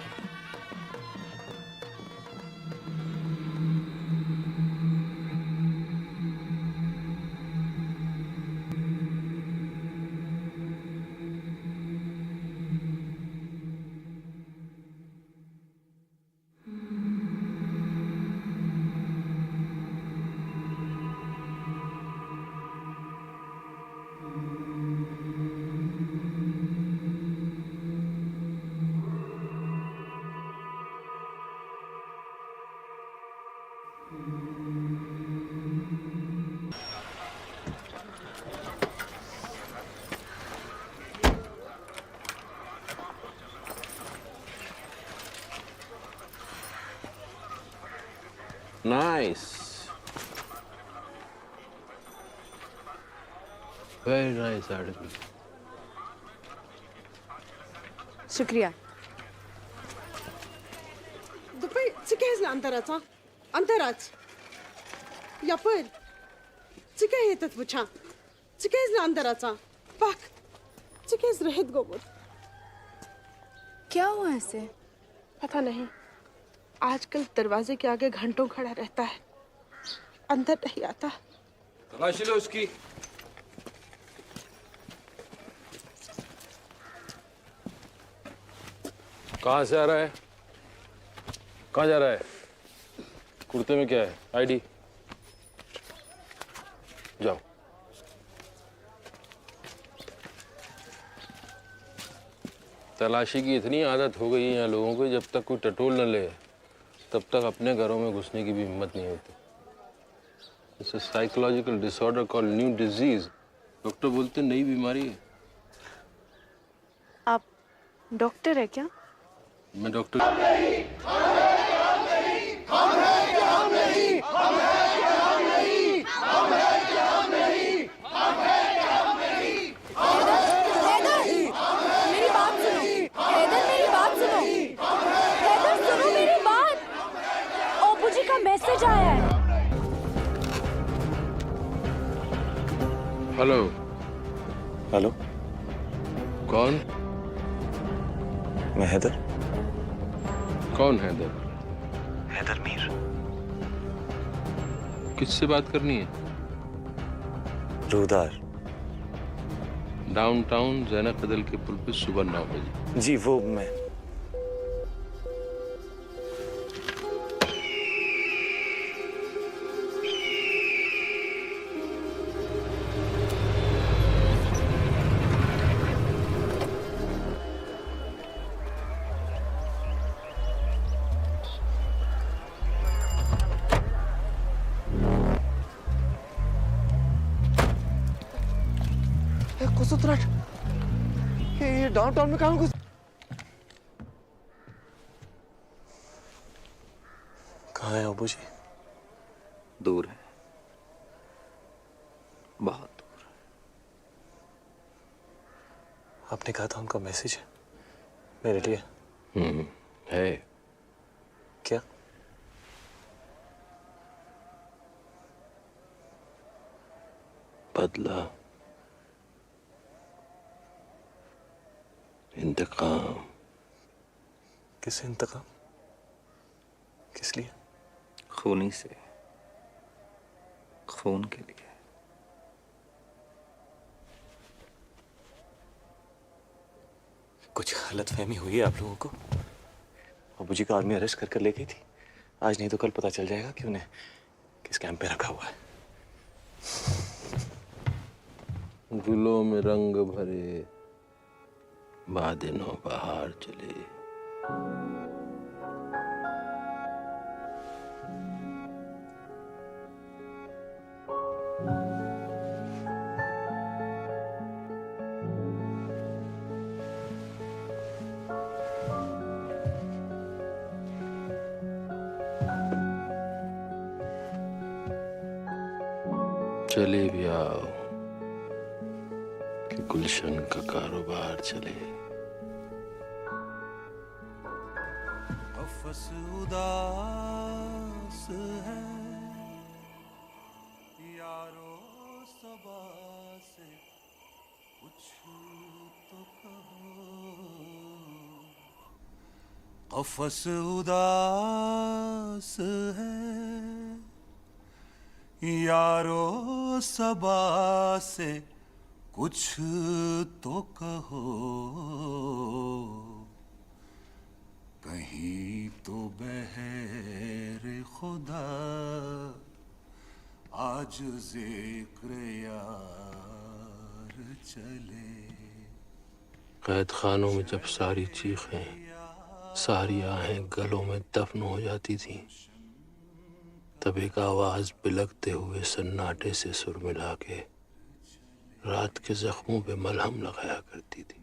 Nice. Very nice article. शुक्रिया. După ce crezi la antărața? Antărați. Yapır. Ce crezi tot buça? Ce crezi la antărața? Bak. Ce crezi रहत गोबर? क्या हुआ ऐसे? पता नहीं. आजकल दरवाजे के आगे घंटों खड़ा रहता है. अंदर नहीं आता. तलाशी लो उसकी. कहाँ से आ रहा है? कहाँ जा रहा है? कुर्ते में क्या है? आईडी? जाओ. तलाशी की इतनी आदत हो गई है यहाँ लोगों को, जब तक कोई टटोल न ले तब तक अपने घरों में घुसने की भी हिम्मत नहीं होती. It's a psychological disorder called new disease. Doctor बोलते नई बीमारी है. आप डॉक्टर है क्या? मैं डॉक्टर मेरी बात सुनो हैदर, मेरी बात सुनो हैदर, सुनो मेरी बात। ओपू जी का मैसेज आया है। हेलो। हेलो, कौन? मैं हैदर। कौन हैदर? हैदर मीर। किससे बात करनी है? रूदार। डाउनटाउन जैना कदल के पुल पे सुबह 9 बजे। जी वो मैं। ये डाउनटाउन में कहाँ घुस? कहाँ है अबू जी? दूर है, बहुत दूर। आपने कहा था उनका मैसेज है मेरे लिए। है। क्या? बदला, इंतकाम। किससे इंतकाम? किस लिए? खूनी से, खून के लिए। कुछ गलतफहमी हुई है आप लोगों को? अबू जी का आर्मी अरेस्ट कर ले गई थी। आज नहीं तो कल पता चल जाएगा कि उन्हें किस कैंप पे रखा हुआ है। गुलों में रंग भरे बादे नौ बहार चले। चले भी आओ कि गुलशन का कारोबार चले। कफस उदास है यारो सबा से कुछ तो कहो। कफस उदास है यारो सबा से कुछ तो कहो। कहीं तो बहर खुदा आज जिक्र यार चले। कैद खानों में जब सारी चीखें, सारी आहें गलों में दफन हो जाती थीं, तब एक आवाज बिलखते हुए सन्नाटे से सुर मिला के रात के जख्मों पे मलहम लगाया करती थी।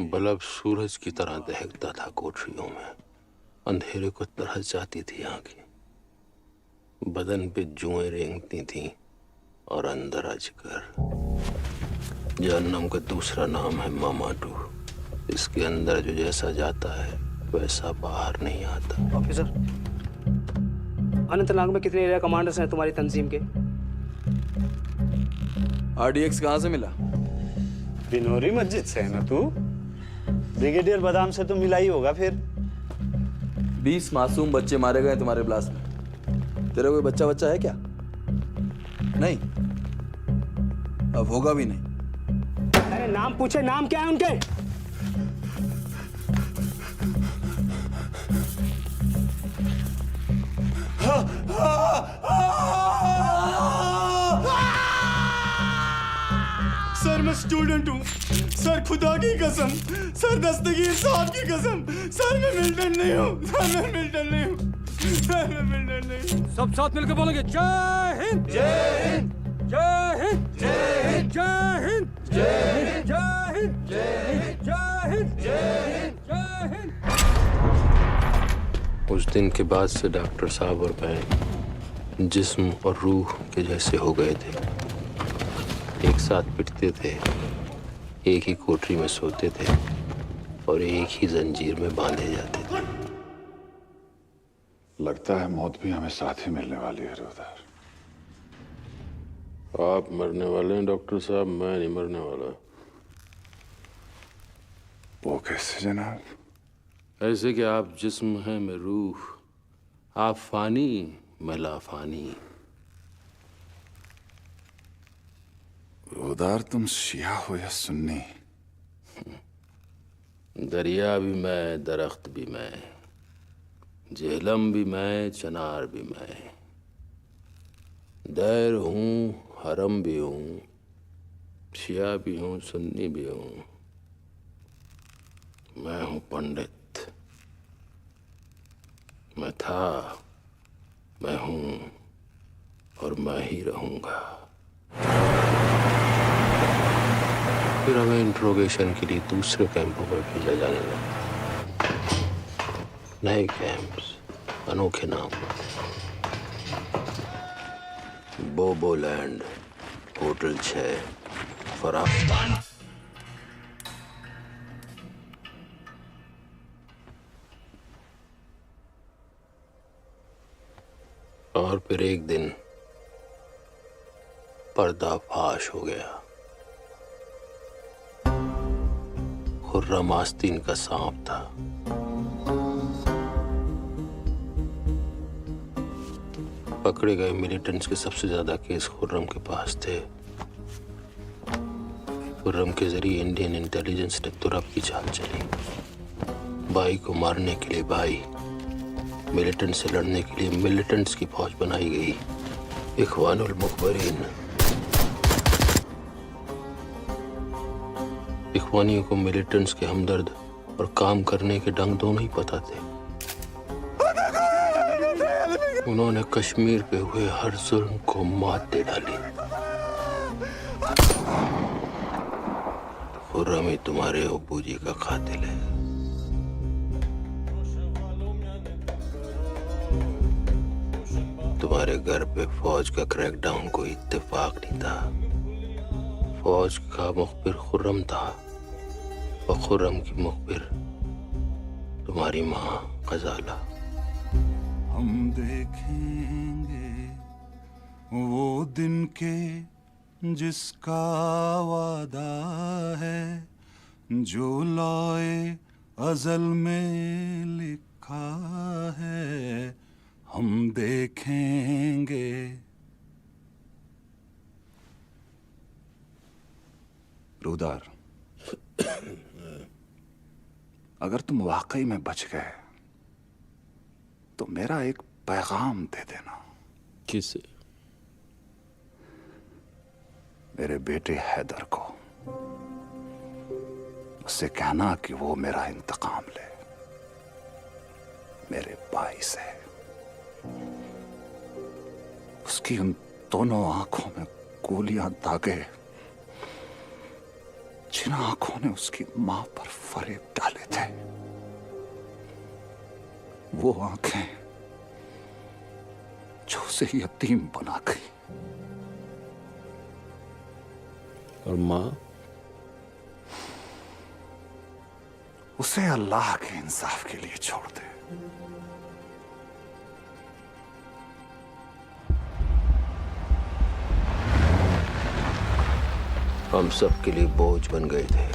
बल्ब सूरज की तरह दहकता था कोठरियों में। अंधेरे को तरस जाती थी आंखें, बदन पे जुएं रेंगती थीं और अंदर अजगर। जहन्नम का दूसरा नाम है मामाटू। इसके अंदर जो जैसा जाता है वैसा बाहर नहीं आता। ऑफिसर, अनंतनाग में कितने एरिया कमांडर्स हैं तुम्हारी तंजीम के? RDX कहाँ से मिला? बिनोरी मस्जिद से है ना तू? ब्रिगेडियर बादाम से तो मिला ही होगा फिर। 20 मासूम बच्चे मारे गए तुम्हारे ब्लास्ट में। तेरा कोई बच्चा है क्या? नहीं, अब होगा भी नहीं। अरे नाम पूछे, नाम क्या है उनके? सर मैं स्टूडेंट हूँ सर, खुदा की कसम सर, दस्तगीर साहब की कसम सर, मैं मिल्टन नहीं हूँ सर, मैं मिल्टन नहीं हूँ सर, मैं मिल्टन नहीं हूँ। सब साथ मिलकर बोलेंगे जय हिंद, जय हिंद, जय हिंद, जय हिंद, जय हिंद। दिन के बाद से डॉक्टर साहब और मैं जिस्म और रूह के जैसे हो गए थे। एक साथ पिटते थे, एक ही कोठरी में सोते थे और एक ही जंजीर में बांधे जाते थे। लगता है मौत भी हमें साथ ही मिलने वाली है रुदार। आप मरने वाले हैं डॉक्टर साहब, मैं नहीं मरने वाला। वो कैसे जनाब? ऐसे कि आप जिस्म हैं, मैं रूह, आप फानी, मैं लाफानी। रुदार, तुम शिया हो या सुन्नी? दरिया भी मैं, दरख्त भी मैं, जेहलम भी मैं, चनार भी मैं, दैर हूँ, हरम भी हूँ, शिया भी हूँ, सुन्नी भी हूँ। मैं हूँ पंडित, मैं था, मैं हूँ और मैं ही रहूँगा। फिर हमें इंट्रोगेशन के लिए दूसरे कैंपों पर भेजा जाने लगा। नए कैंप्स, अनोखे नाम, बोबोलैंड, होटल 6, फराह। और फिर एक दिन पर्दाफाश हो गया। खुर्रम आस्तीन का सांप था। पकड़े गए मिलिटेंट्स के सबसे ज्यादा केस खुर्रम के पास थे। खुर्रम के जरिए इंडियन इंटेलिजेंस ने तुरप की चाल चली। भाई को मारने के लिए भाई, मिलिटेंट से लड़ने के लिए मिलिटेंट्स की फौज बनाई गई। इख्वानुल मुखबरीन। इख्वानियों को मिलिटेंट्स के हमदर्द और काम करने के ढंग दोनों ही पता थे। उन्होंने कश्मीर पे हुए हर जुल्म को मात दे डाली। खुर्रम ही तुम्हारे अब्बू जी का कातिल है। तुम्हारे घर पे फौज का क्रैकडाउन कोई इत्तेफाक नहीं था। फौज का मुखबिर खुर्रम था और खुर्रम की मुखबिर तुम्हारी माँ गजाला। हम देखेंगे वो दिन के जिसका वादा है, जो लौए अजल में लिखा है। हम देखेंगे। रुदार, अगर तुम वाकई में बच गए तो मेरा एक पैगाम दे देना। किसे? मेरे बेटे हैदर को। उससे कहना कि वो मेरा इंतकाम ले, मेरे भाई से। उसकी उन दोनों आंखों में गोलियां दागे, जिन आंखों ने उसकी मां पर फरेब डाले थे। वो आंखें जो उसे यतीम बना गई। और मां? उसे अल्लाह के इंसाफ के लिए छोड़ दे। हम सब के लिए बोझ बन गए थे,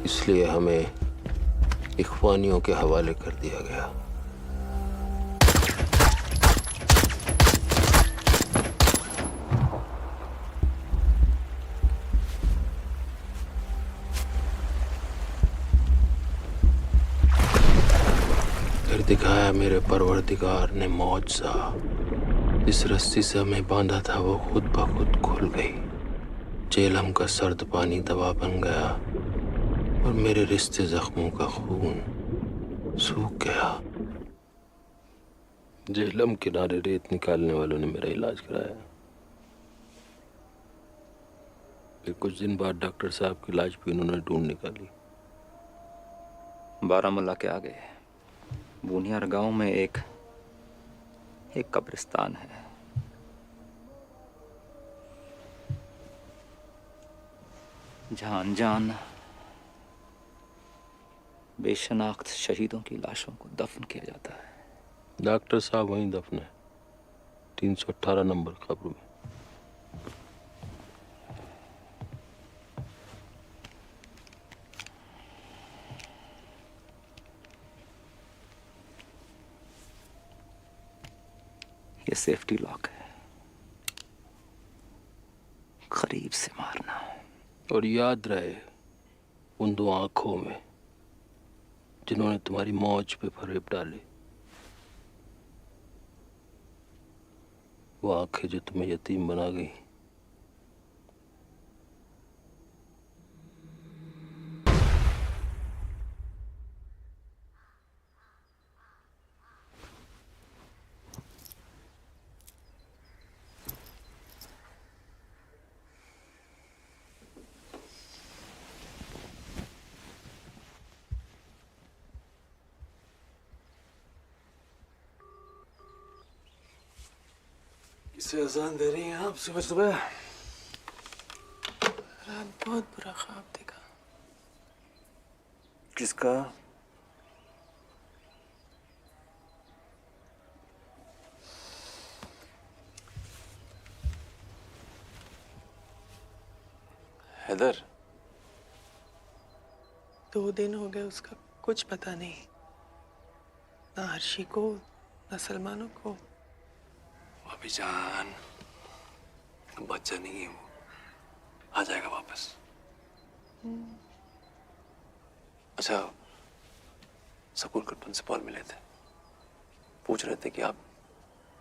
इसलिए हमें इख्वानियों के हवाले कर दिया गया। फिर दिखाया मेरे परवरदिगार ने मौजज़ा। जिस रस्सी से हमें बांधा था वो खुद ब खुद खुल गई। जेलम का सर्द पानी दवा बन गया और मेरे रिश्ते जख्मों का खून सूख गया। जेहलम किनारे रेत निकालने वालों ने मेरा इलाज कराया। फिर कुछ दिन बाद डॉक्टर साहब की लाश भी उन्होंने ढूंढ निकाली। बारामूला के आगे बूनियार गांव में एक कब्रिस्तान है। जहां अनजान बेशनाख्त शहीदों की लाशों को दफन किया जाता है। डॉक्टर साहब वहीं दफन है, 318 नंबर कब्र में। ये सेफ्टी लॉक है, करीब से मारना। और याद रहे, उन दो आंखों में जिन्होंने तुम्हारी मौज पे फरेब डाले, वो आंखें जो तुम्हें यतीम बना गई। किसे अजान दे रही हैं आप सुबह सुबह? रात बहुत बुरा ख्वाब देखा। किसका? हैदर, 2 दिन हो गए उसका कुछ पता नहीं, ना हर्षी को ना सलमानों को। भाभी जान, बच्चा नहीं है वो, आ जाएगा वापस। अच्छा, स्कूल के प्रिंसिपल मिले थे, पूछ रहे थे कि आप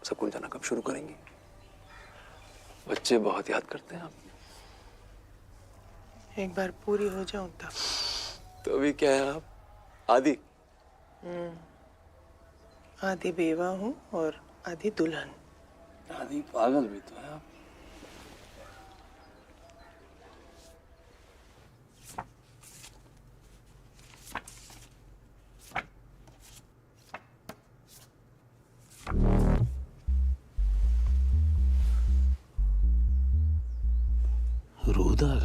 स्कूल जाना कब शुरू करेंगी। बच्चे बहुत याद करते हैं आप। एक बार पूरी हो जाऊं तब। तो अभी क्या है आप? आदि? आधी बेवा हूँ और आधी दुल्हन। आदि पागल भी तो है आप। रुदार,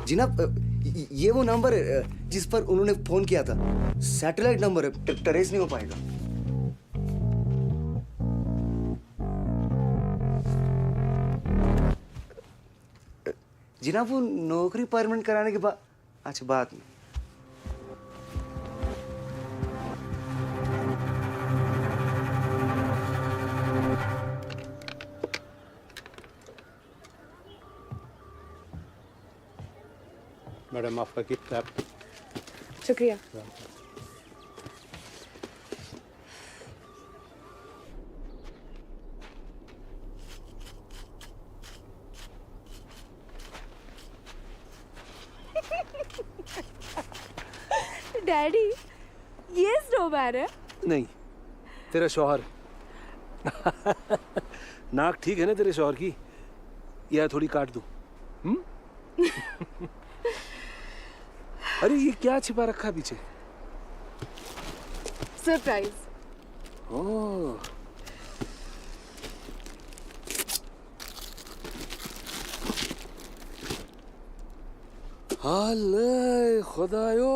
जिनाब, ये वो नंबर है जिस पर उन्होंने फोन किया था। सैटेलाइट नंबर है, ट्रेस नहीं हो पाएगा। जिनाब, वो नौकरी परमानेंट कराने के बाद, अच्छा बाद में। मैडम आपका गिफ्ट है। शुक्रिया। डैडी, ये स्नोमैन है? नहीं, तेरा शौहर। नाक ठीक है ना तेरे शौहर की? या थोड़ी काट दूं? अरे ये क्या छिपा रखा पीछे? सरप्राइज। ओह, हाले खुदायो,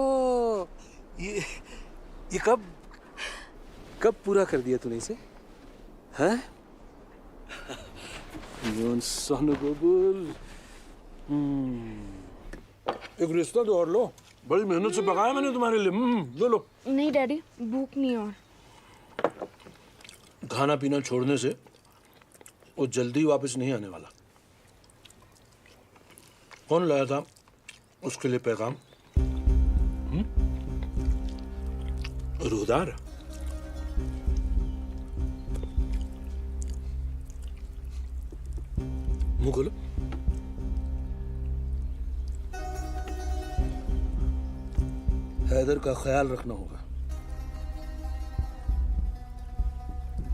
ये कब पूरा कर दिया तूने इसे? हैं? यून सोनू बबुल। एक रिश्ता तो और लो, बड़ी मेहनत से पकाया मैंने तुम्हारे लिए। लो लो। नहीं डैडी, भूख नहीं और। खाना पीना छोड़ने से वो जल्दी वापस नहीं आने वाला। कौन लाया था उसके लिए पैगाम? रूदार। मुंह खोलो। हैदर का ख्याल रखना होगा,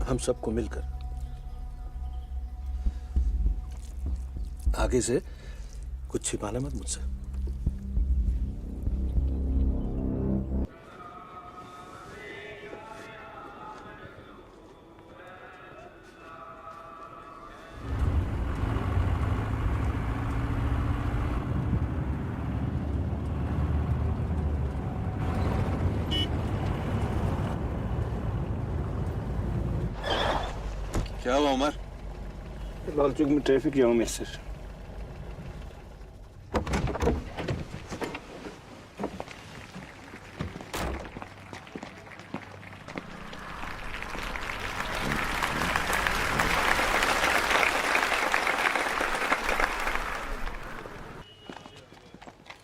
हम सबको मिलकर। आगे से कुछ छिपाना मत मुझसे। क्या हुआ उमर? लाल चौक में ट्रैफिक जाम है सर।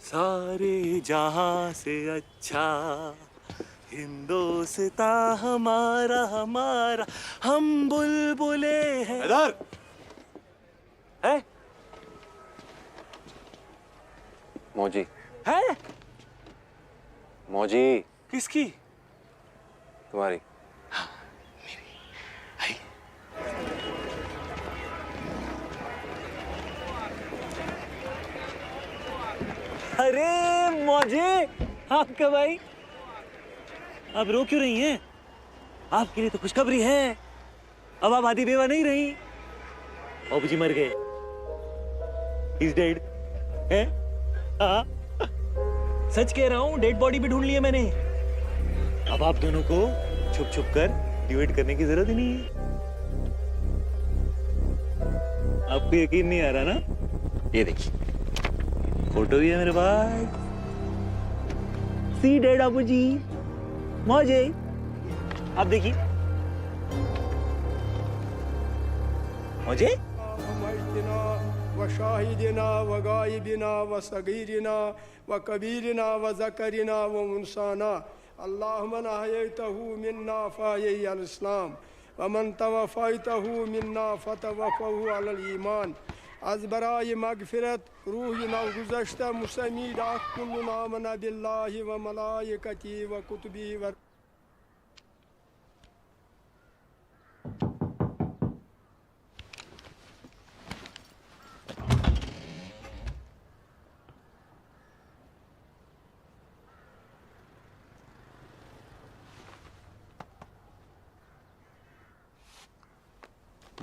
सारे जहां से अच्छा हिंदोस्ता हमारा हमारा, हम बुलबुले हैं। इधर है मौजी है मौजी किसकी? तुम्हारी। अरे मौजे, आपका भाई, आप रो क्यों रही हैं? आपके लिए तो खुशखबरी है, अब आप आधी बेवा नहीं रही। बाबू जी मर गए, He's dead। हैं? हाँ, सच कह रहा हूँ, डेड बॉडी भी ढूंढ ली है मैंने। अब आप दोनों को छुप छुप कर डिवाइड करने की जरूरत ही नहीं है। आपको यकीन नहीं आ रहा ना? ये देखिए, फोटो भी है मेरे पास। सी डेड बाबू जी, मौजे, आप देखिए। मौजे व शाहिदिना व गाइबिना व सगीरिना व कबीरिना व ज़करिना व मुनसाना, अल्लाहुम्मा अहयैतहु मिन्ना फ़अहयि अल इस्लाम व मन तवफ़ैतहु मिन्ना फ़तवफ़हु अलल ईमान। आज बराए मगफिरत रूह नव गुज़श्ता मुसमीद कुल्लु नामना बिल्लाहि व मलाइकती व कुतुबी व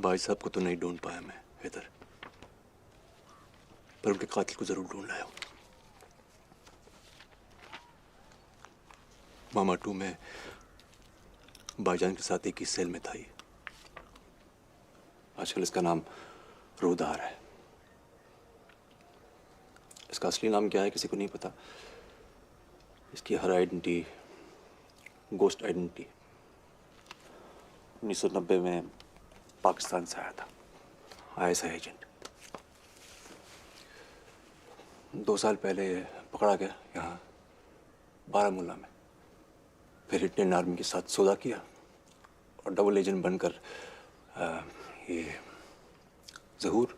भाई साहब को तो नहीं ढूंढ पाया मैं इधर, पर उनके कातिल को जरूर ढूंढ लाया हूं। मामा 2 में भाईजान के साथ एक ही सेल में था ये। आजकल इसका नाम रोदार है। इसका असली नाम क्या है किसी को नहीं पता। इसकी हर आइडेंटिटी गोस्ट आइडेंटिटी। 1990 में पाकिस्तान से आया था, ISI एजेंट। 2 साल पहले पकड़ा गया यहाँ बारामूला में। फिर इंडियन आर्मी के साथ सौदा किया और डबल एजेंट बनकर ये ज़हूर,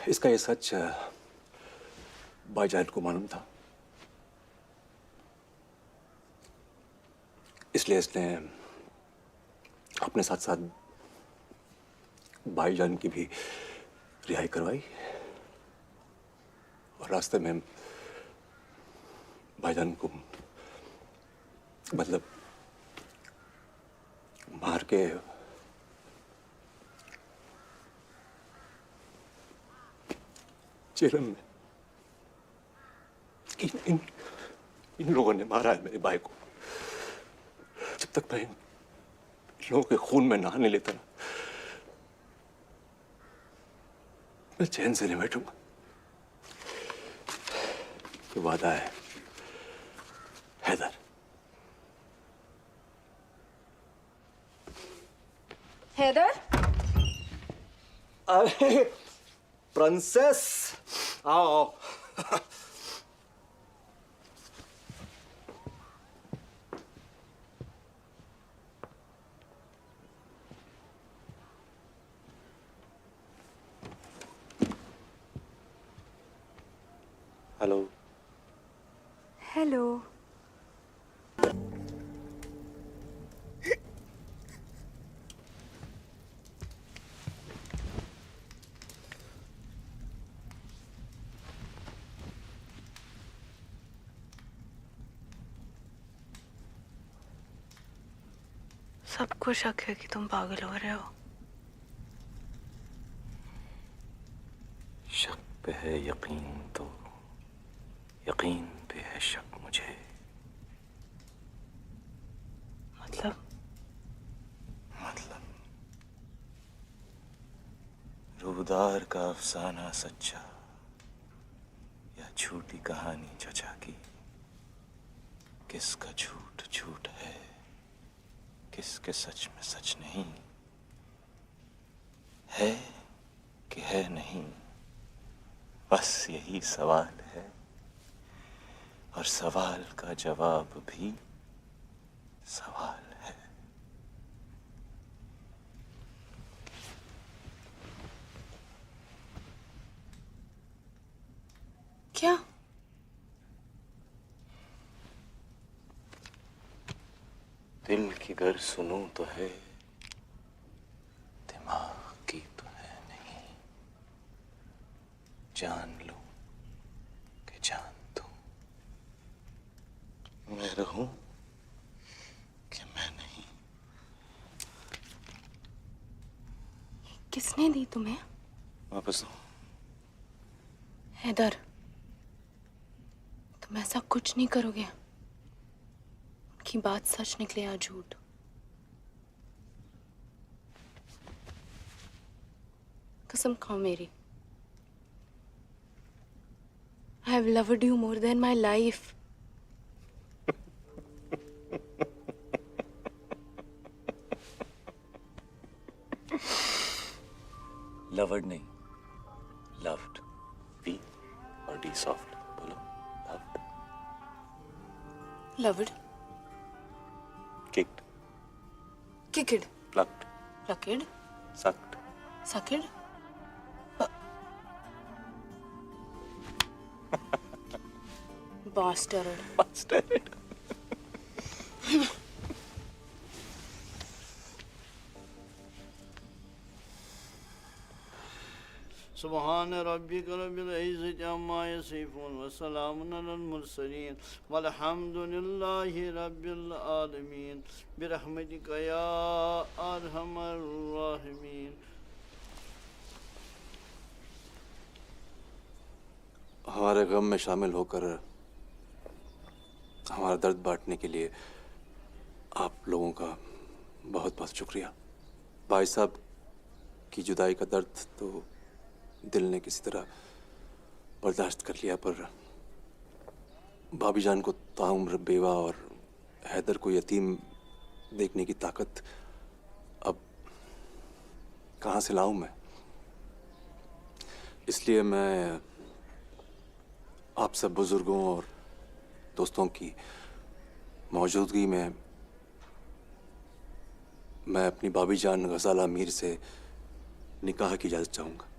इसका ये सच भाईजान को मालूम था, इसलिए इसने अपने साथ साथ भाईजान की भी रिहाई करवाई और रास्ते में भाईजान को मतलब मार के जेल में इन लोगों ने मारा है मेरे भाई को। जब तक मैं इन लोगों के खून में नहाने लेता ना, मैं चैन से नहीं बैठूंगा। ये वादा है हैदर। हैदर, अरे प्रिंसेस, आओ आओ। हेलो। हेलो। सबको शक है कि तुम पागल हो रहे हो। शक पे है यकीन तो यकीन पे है शक मुझे। खुदार का अफसाना सच्चा या झूठी कहानी चचा की, किसका झूठ झूठ है, किसके सच में सच नहीं है कि है नहीं, बस यही सवाल है, और सवाल का जवाब भी सवाल है। क्या? दिल की गर सुनूं तो है, दिमाग की तो है नहीं, जान लूं कि जान दूं, मैं रहूं कि मैं नहीं। किसने दी तुम्हें? वापस दो। हैदर, तुम ऐसा कुछ नहीं करोगे। उनकी बात सच निकले या झूठ। कसम खाओ मेरी। I have loved you more than my life. Lowered नहीं, लव्ड। वी और डी सॉफ्ट बोलो। Loved, Loved, kicked, kicked, plucked, plucked, sucked, sucked. Bastard. Bastard. सुबहान रब्बिक रब्बिल इज्जति अम्मा यसिफून व सलामुन अलल मुरसलीन वल्हम्दुलिल्लाहि रब्बिल आलमीन बिरहमतिक या अरहमर राहिमीन। हमारे गम में शामिल होकर हमारा दर्द बांटने के लिए आप लोगों का बहुत बहुत शुक्रिया। भाई साहब की जुदाई का दर्द तो दिल ने किसी तरह बर्दाश्त कर लिया, पर भाभी जान को ताउम्र बेवा और हैदर को यतीम देखने की ताकत अब कहाँ से लाऊं मैं। इसलिए मैं आप सब बुजुर्गों और दोस्तों की मौजूदगी में मैं अपनी भाभी जान गजाला मीर से निकाह की इजाज़त चाहूँगा।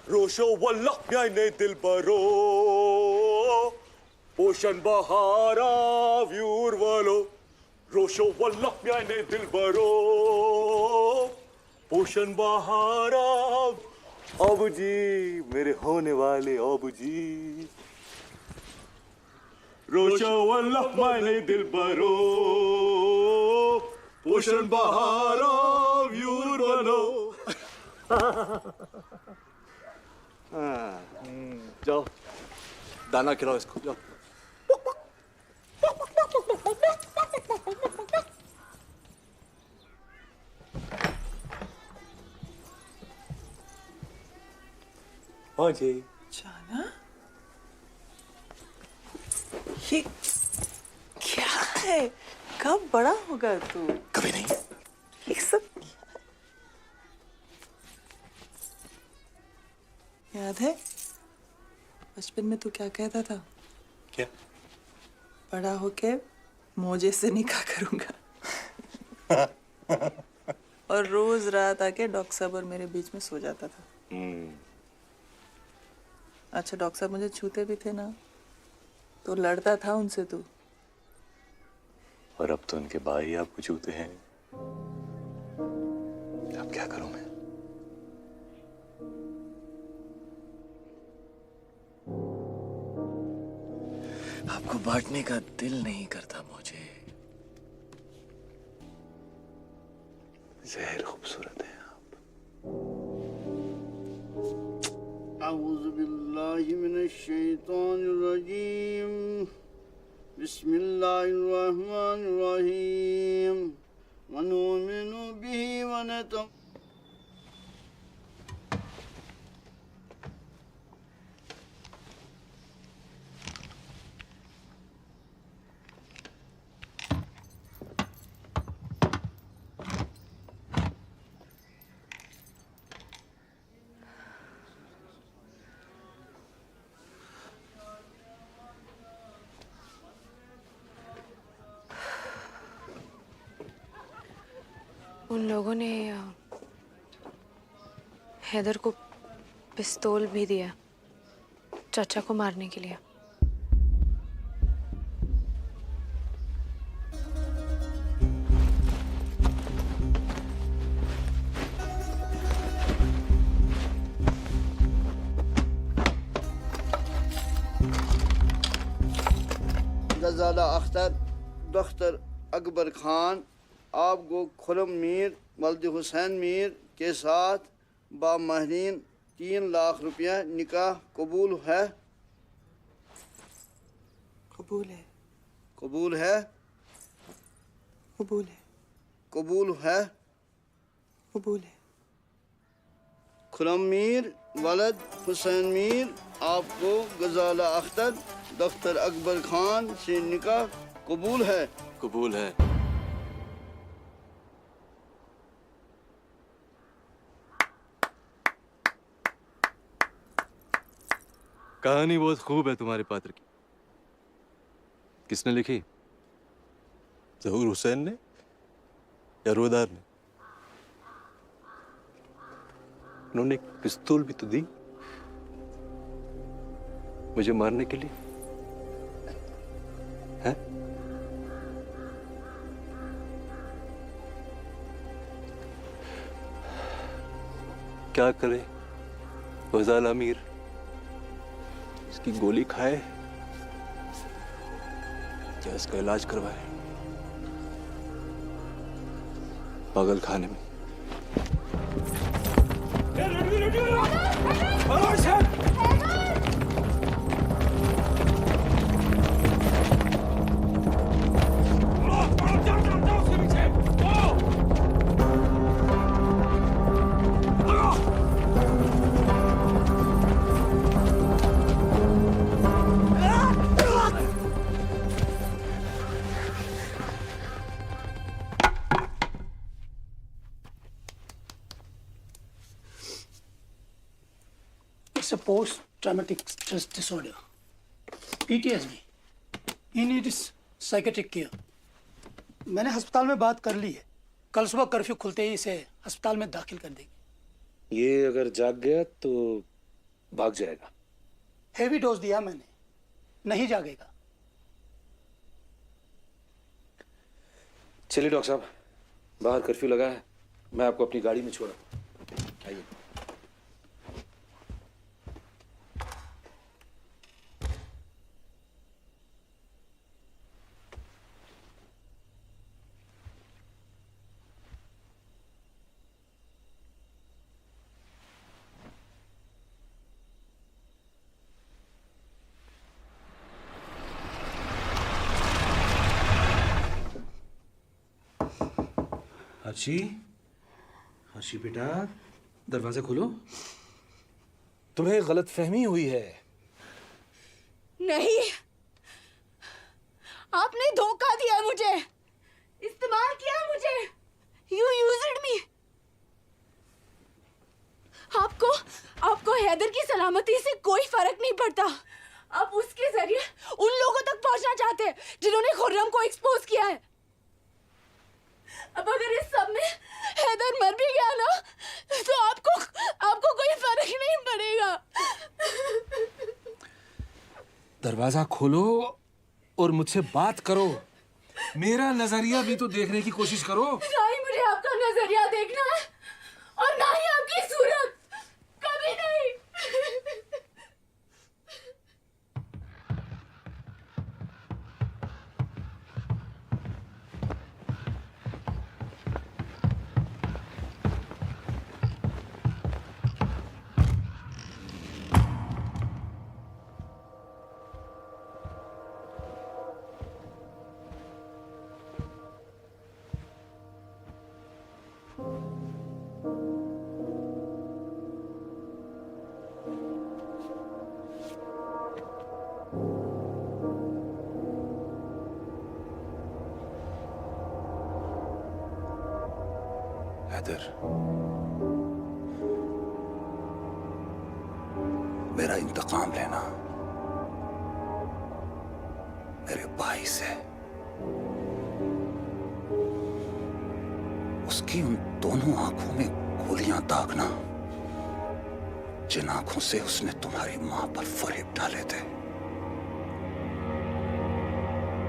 रोशो वल्लह प्याने दिल बरो पोषण बहारा व्यूर वालो रोशो वल्लह प्याने दिल बरो पोषण बहारा अब जी मेरे होने वाले अब जी रोशो वल्लह प्याने दिल बरो पोषण बहारा व्यूर वालो। जाओ दाना खिलाओ इसको, जाओ। हाँ जी। जाना, ये क्या है? कब बड़ा होगा तू? कभी नहीं। ये सब याद है बचपन में तू क्या कहता था? क्या? बड़ा होके मोजे से निकाह करूंगा। और रोज रात आके डॉक्टर साहब और मेरे बीच में सो जाता था। अच्छा, डॉक्टर साहब मुझे छूते भी थे ना, तो लड़ता था उनसे तू। और अब तो उनके भाई आपको छूते हैं, अब क्या करूं मैं? बांटने का दिल नहीं करता मुझे। जहर खूबसूरत है आप। अऊज़ु बिल्लाहि मिनश शैतानिर रजीम। बिस्मिल्लाहिर रहमानिर रहीम। व नुमिनु बिही व नतवक्कल। उन लोगों ने हैदर को पिस्तौल भी दिया चाचा को मारने के लिए। गजाला अख्तर दख्तर अकबर खान आपको खुरम मीर वल्द हुसैन मीर के साथ बामहरीन 3 लाख रुपया निकाह कबूल है? कबूल है। कबूल है? कबूल है। कबूल है? कबूल है। खुरम मीर वलद हुसैन मीर आपको गजाला अख्तर दख्तर अकबर खान से निकाह कबूल है? कबूल है। कहानी बहुत खूब है तुम्हारे पात्र की। किसने लिखी? जहूर हुसैन ने या रोदार ने? उन्होंने एक पिस्तौल भी तो दी मुझे मारने के लिए, है? क्या करे फजाल अमीर, इसकी गोली खाए या इसका इलाज करवाए पागल खाने में। It's a post-traumatic stress disorder, PTSD. He needs psychiatric care. मैंने अस्पताल में बात कर ली है। कल सुबह कर्फ्यू खुलते ही इसे अस्पताल में दाखिल कर देंगे। ये अगर जाग गया तो भाग जाएगा। हेवी डोज दिया मैंने, नहीं जागेगा। चलिए डॉक्टर साहब, बाहर कर्फ्यू लगा है, मैं आपको अपनी गाड़ी में छोड़ा। आइए। हर्षी, हर्षी बेटा, दरवाजा खोलो। तुम्हें गलतफहमी हुई है। नहीं, आपने धोखा दिया मुझे, इस्तेमाल किया मुझे। You used me. आपको हैदर की सलामती से कोई फर्क नहीं पड़ता। आप उसके जरिए उन लोगों तक पहुंचना चाहते हैं जिन्होंने खुर्रम को एक्सपोज किया है। अब अगर इस सब में हैदर मर भी गया ना, तो आपको कोई फर्क नहीं पड़ेगा। दरवाजा खोलो और मुझसे बात करो। मेरा नजरिया भी तो देखने की कोशिश करो। ना ही मुझे आपका नजरिया देखना है और ना ही आपकी सूरत, कभी नहीं। हैदर, मेरा इंतकाम लेना मेरे भाई से, उसकी उन दोनों आंखों में गोलियां दागना जिन आंखों से उसने तुम्हारी मां पर फरेब डाले थे,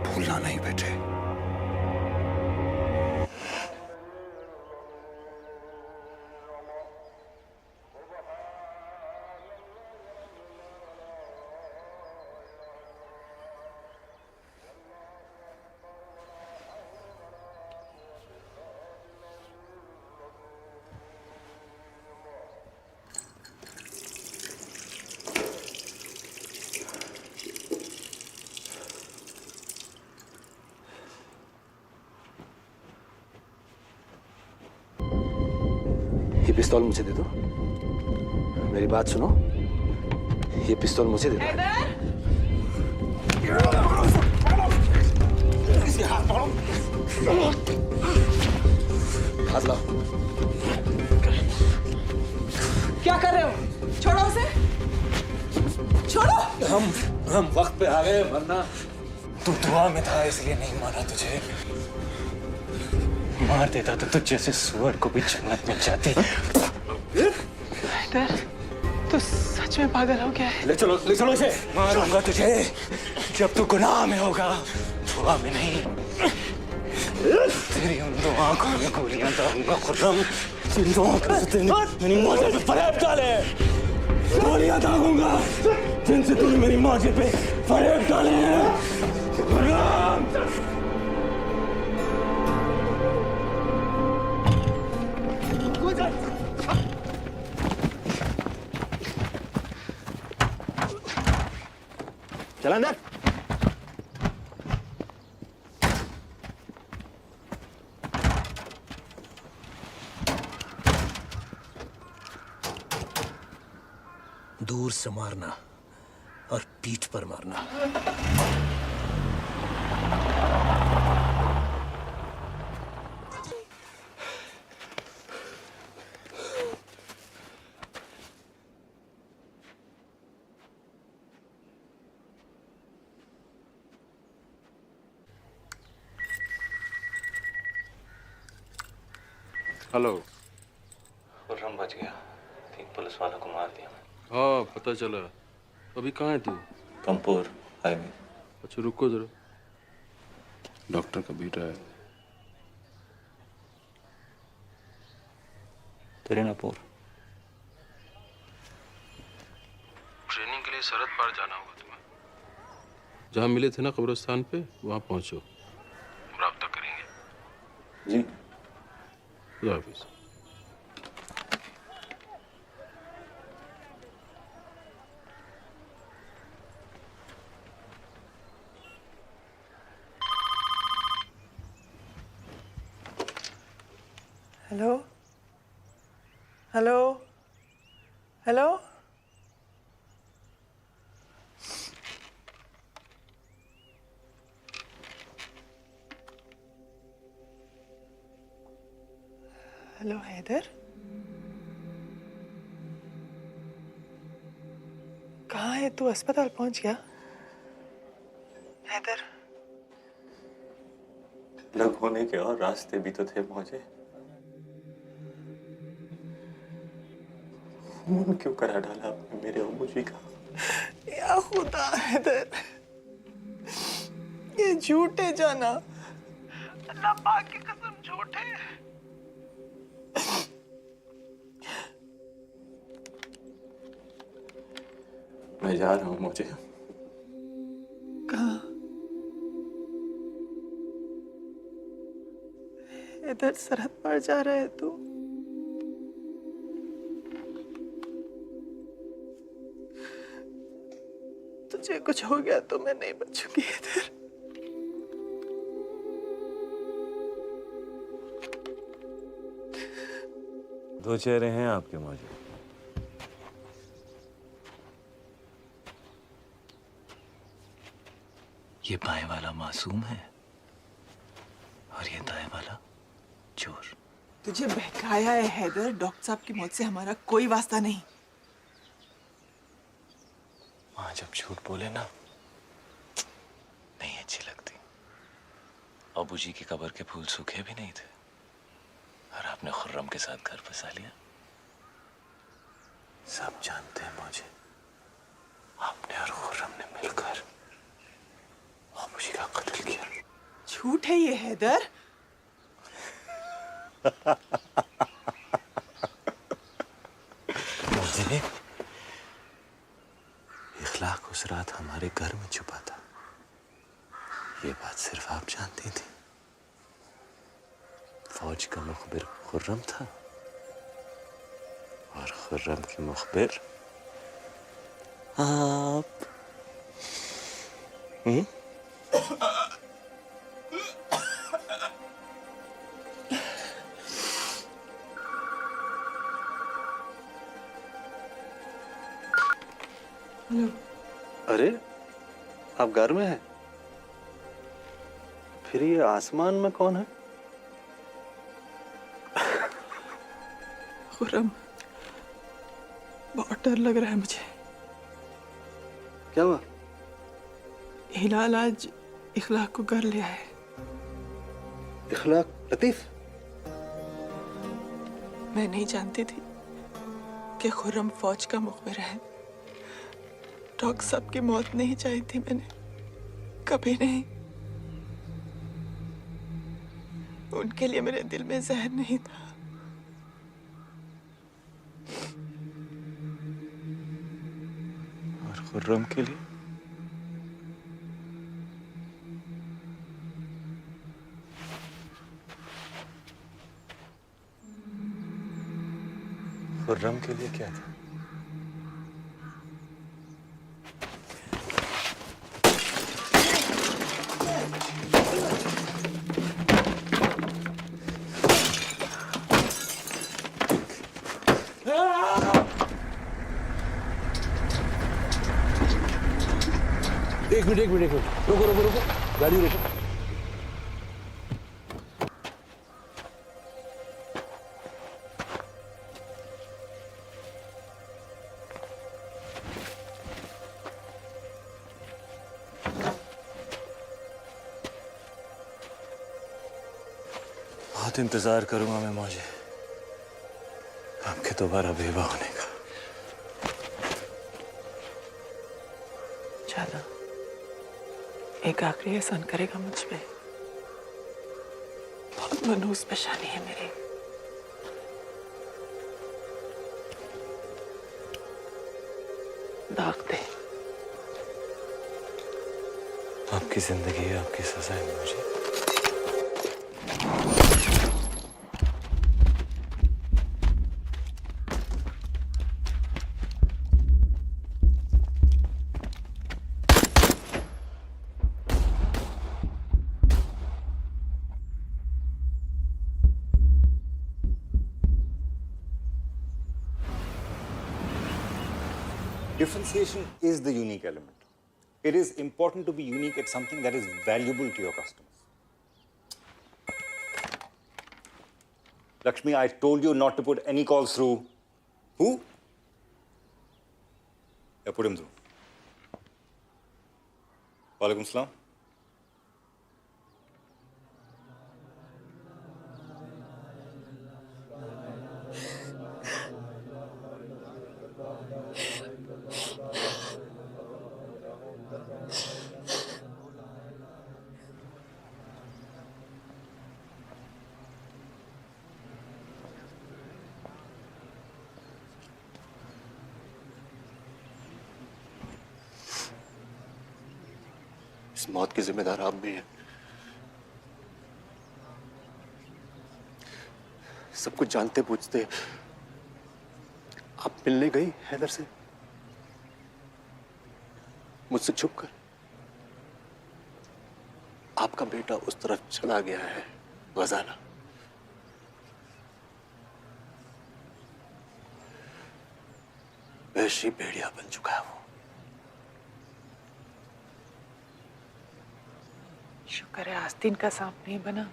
भूलना नहीं बेटे। ये पिस्तौल मुझे दे दो। मेरी बात सुनो, ये पिस्तौल मुझे दे दो। हाथ लाओ। क्या कर रहे हो? छोड़ो उसे, छोड़ो। हम वक्त पे आ गए, वरना तू दुआ में था इसलिए नहीं मारा तुझे। मार देता तो तुझ जैसे सुअर को भी जन्नत मिल जाती। हैदर, तू सच में पागल हो गया है? ले चलो इसे। मारूंगा तुझे जब तू गुनाह में होगा, दुआ में नहीं। तेरी उन दो आंखों में गोलियां दागूंगा खुर्रम। इन दो आंखों से मेरी मौजे पे फरेब डाले। गोलियां दागूंगा जिनसे तूने मेरी मौजे पे फरेब डाले हैं खुर्रम। चल अंदर। दूर से मारना और पीठ पर मारना। हेलो। खुर्रम बच गया, 3 पुलिस वालों को मार दिया। हाँ पता चला। अभी कहाँ है तू? कंपूर हाईवे। अच्छा रुको जरा, डॉक्टर का बेटा है। तेरे नापुर ट्रेनिंग के लिए सरहद पार जाना होगा तुम्हें। जहाँ मिले थे ना कब्रिस्तान पे, वहाँ पहुँचो, राब्ता करेंगे। जी। खुदा हाफिज। Hello, hello, hello. Hello Haider, कहाँ है तू? अस्पताल पहुंच गया? हैदर, अलग होने के और रास्ते भी तो थे मुझे। खून क्यों करा डाला आपने मेरे अबूजी का? या खुदा हैदर, ये झूठे जाना, अल्लाह पाक की कसम झूठे। मैं जा रहा हूँ मुझे। कहाँ? इधर सरहद पार जा रहा है तू? तुझे कुछ हो गया तो मैं नहीं बचूंगी इधर। दो चेहरे हैं आपके मौजूद। ये बाएं वाला मासूम है और ये दाएं वाला चोर। तुझे बहकाया है हैदर। डॉक्टर साहब की मौत से हमारा कोई वास्ता नहीं। माँ जब झूठ बोले ना नहीं अच्छी लगती। अबू जी की कब्र के फूल सूखे भी नहीं थे और आपने खुर्रम के साथ घर बसा लिया। सब जानते हैं मुझे, आपने और खुर्रम ने मिलकर अबू जी का कत्ल किया। झूठ है ये हैदर। मुझे इखलाक उस रात हमारे घर में छुपा था, ये बात सिर्फ आप जानती थी। फौज का मुखबिर खुर्रम था और खुर्रम की मुखबिर आप। अरे आप घर में हैं? फिर ये आसमान में कौन है? खुर्रम, बहुत डर लग रहा है मुझे। क्या हुआ? हिलाल आज इखलाक को घर ले आए। इखलाक? लतीफ? मैं नहीं जानती थी कि खुर्रम फौज का मुखबिर है। डॉक्टर साहब की मौत नहीं चाही थी मैंने, कभी नहीं। उनके लिए मेरे दिल में जहर नहीं था। और खुर्रम के लिए खुर्रम के लिए क्या था? एक मिनट रुको रुको रुको, गाड़ी रोको। बहुत इंतजार करूंगा मैं मौजे आपके दोबारा बेवा होने का। चलो, एक आखिरी एहसान करेगा मुझ पे? बहुत मनहूस पेशानी है मेरी। दाग दे। आपकी जिंदगी है, आपकी सजा है मुझे। Differentiation is the unique element. It is important to be unique at something that is valuable to your customers. Lakshmi, I told you not to put any calls through. Who? Yeah, put him through. Walaikum salam. इस मौत की जिम्मेदार आप भी हैं। सब कुछ जानते पूछते आप मिलने गई हैदर से, मुझसे छुपकर। आपका बेटा उस तरफ चला गया है, गजाला। वैशी भेड़िया बन चुका है वो। शुक्र है आस्तीन का सांप नहीं बना।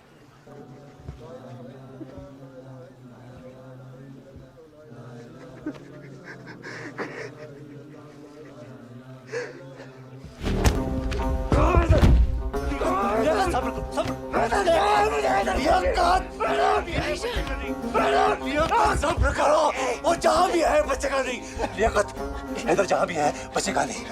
सब्र करो, वो जहाँ भी है बचेगा नहीं। लियाकत, इधर जहाँ भी है बचेगा नहीं।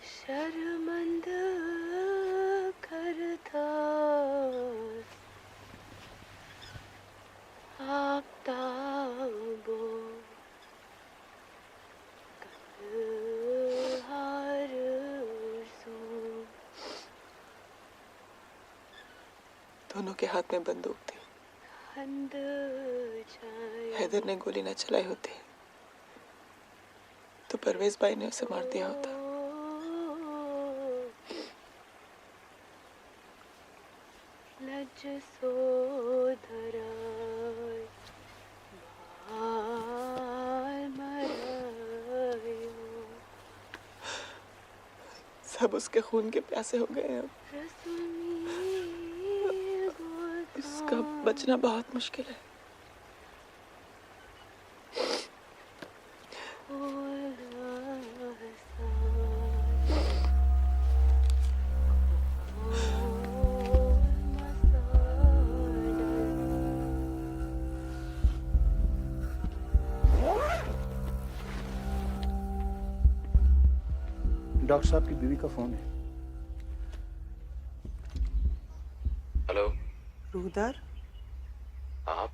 शर्मंद करता आफताबो हार सू। दोनों के हाथ में बंदूक थी। हैदर ने गोली न चलाई होती तो परवेज भाई ने उसे मार दिया होता। लज सो धराय बाल मरायो। सब उसके खून के प्यासे हो गए हैं। इसका बचना बहुत मुश्किल है। डॉक्टर साहब की बीवी का फोन है। हेलो, रूदार, आप?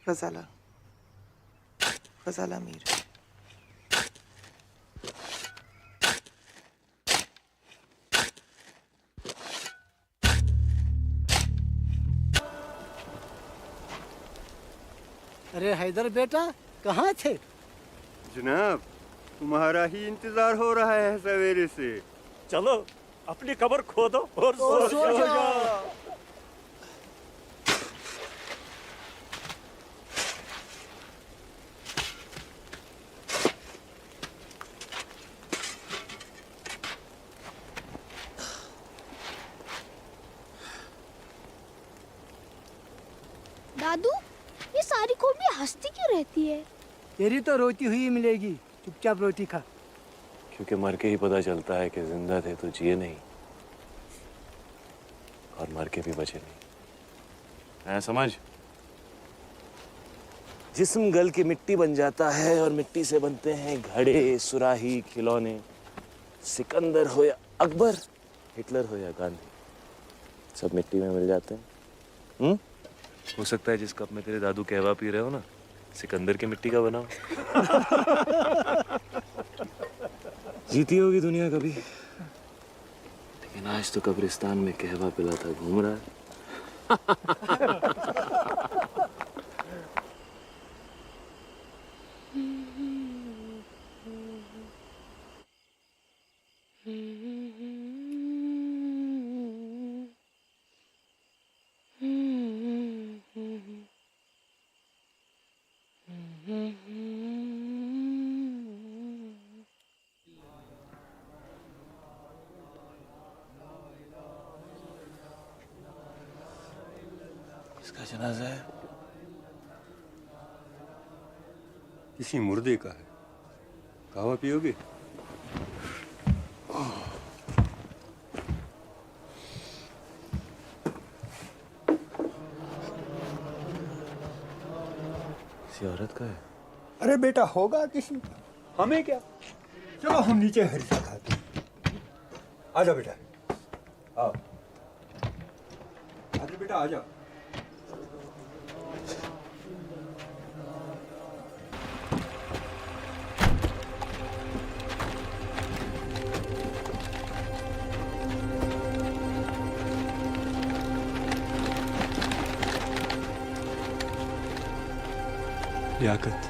फजाला मीर। अरे हैदर बेटा, कहाँ थे? जनाब, तुम्हारा ही इंतजार हो रहा है सवेरे से। चलो अपनी कब्र खोदो और सो जाओ। दादू, ये सारी कौड़ी हंसती क्यों रहती है? तेरी तो रोती हुई मिलेगी, चुपचाप रोटी खा। क्योंकि मर के ही पता चलता है कि जिंदा थे तो जिए नहीं और मर के भी बचे नहीं। है समझ? जिस्म गल की मिट्टी बन जाता है और मिट्टी से बनते हैं घड़े, सुराही, खिलौने। सिकंदर हो या अकबर, हिटलर हो या गांधी, सब मिट्टी में मिल जाते हैं। हो सकता है जिस कप में तेरे दादू कहवा पी रहे हो ना, सिकंदर की मिट्टी का बना हो। जीती होगी दुनिया कभी, लेकिन आज तो कब्रिस्तान में कहवा पिलाता घूम रहा है। इसका जनाजा है? किसी मुर्दे का है। कहवा पियोगे? किसी औरत का है? अरे बेटा, होगा किसी का, हमें क्या। चलो हम नीचे हरिसा खाते हैं। आजा बेटा, आओ। आजा बेटा, आजा। लियाकत।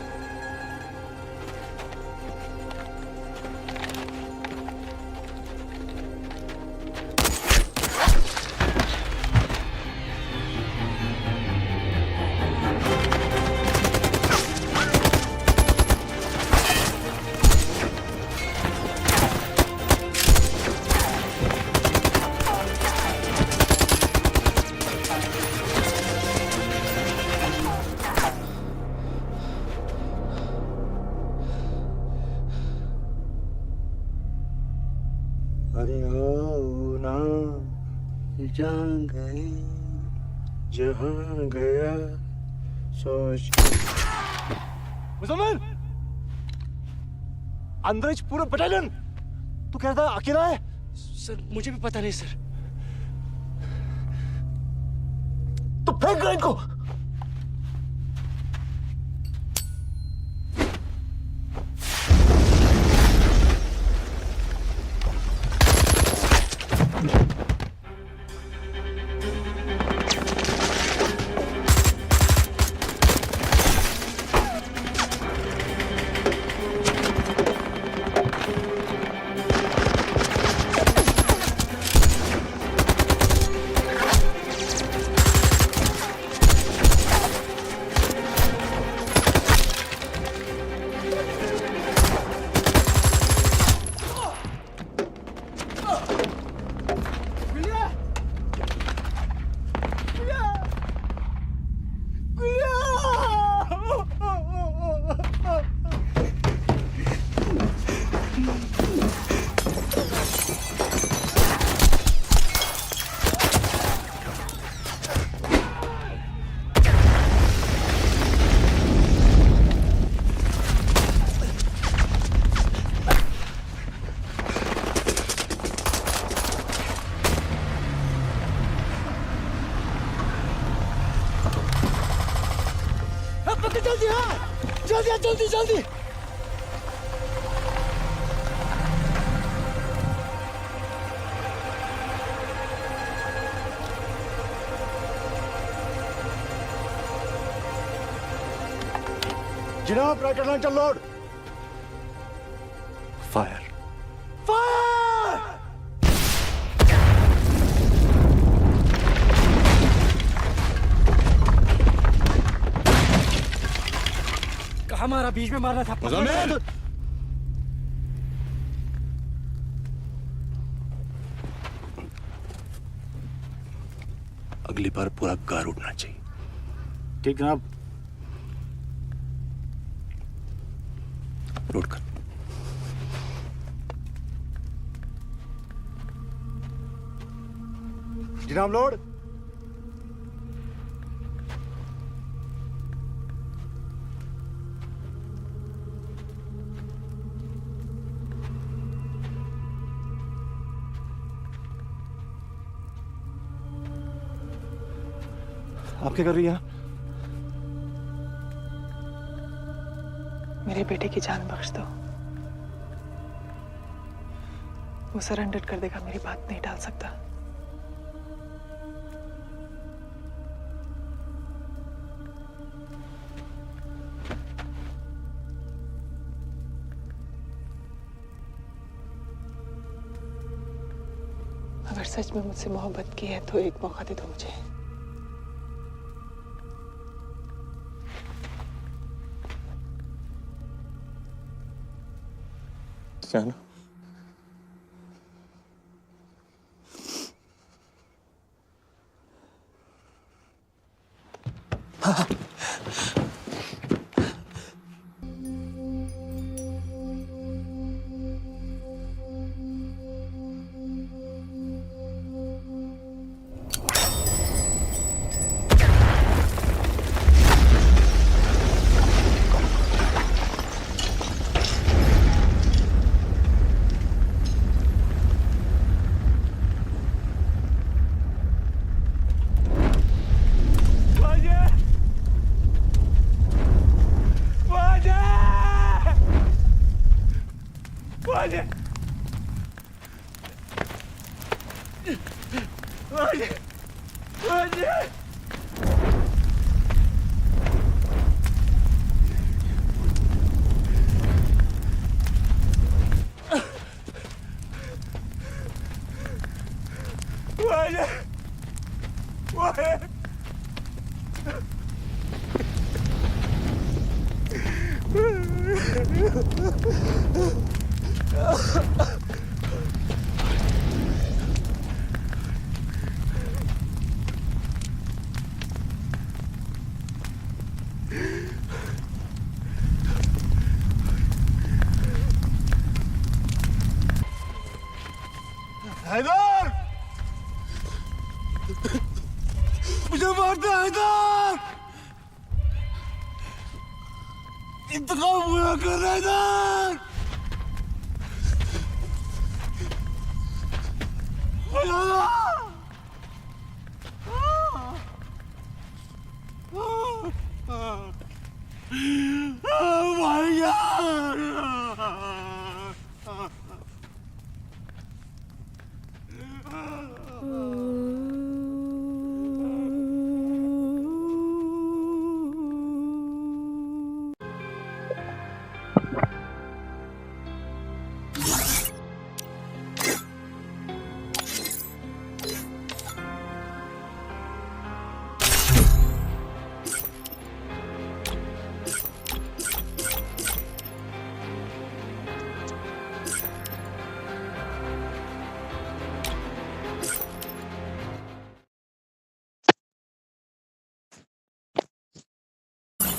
अरे आओ ना जान गए जहां गया सोच। मुसलमान अंदर पूरा बटालियन। तू कह रहा था अकेला है? सर मुझे भी पता नहीं सर। तो फेंक दो इनको। जल्दी हाँ जल्दी जल्दी जल्दी। जनाब rocket launcher load. Fire. Fire. हमारा बीच में मारना था। अगली बार पूरा कार उड़ना चाहिए। ठीक जनाब। लोड कर। जनाब लोड। आप क्या कर रही हैं? मेरे बेटे की जान बख्श दो। वो सरेंडर कर देगा, मेरी बात नहीं टाल सकता। अगर सच में मुझसे मोहब्बत की है तो एक मौका दे दो मुझे। जाना। हैदर मुझे मारना हैदर इंतकाम पूरा कर Haider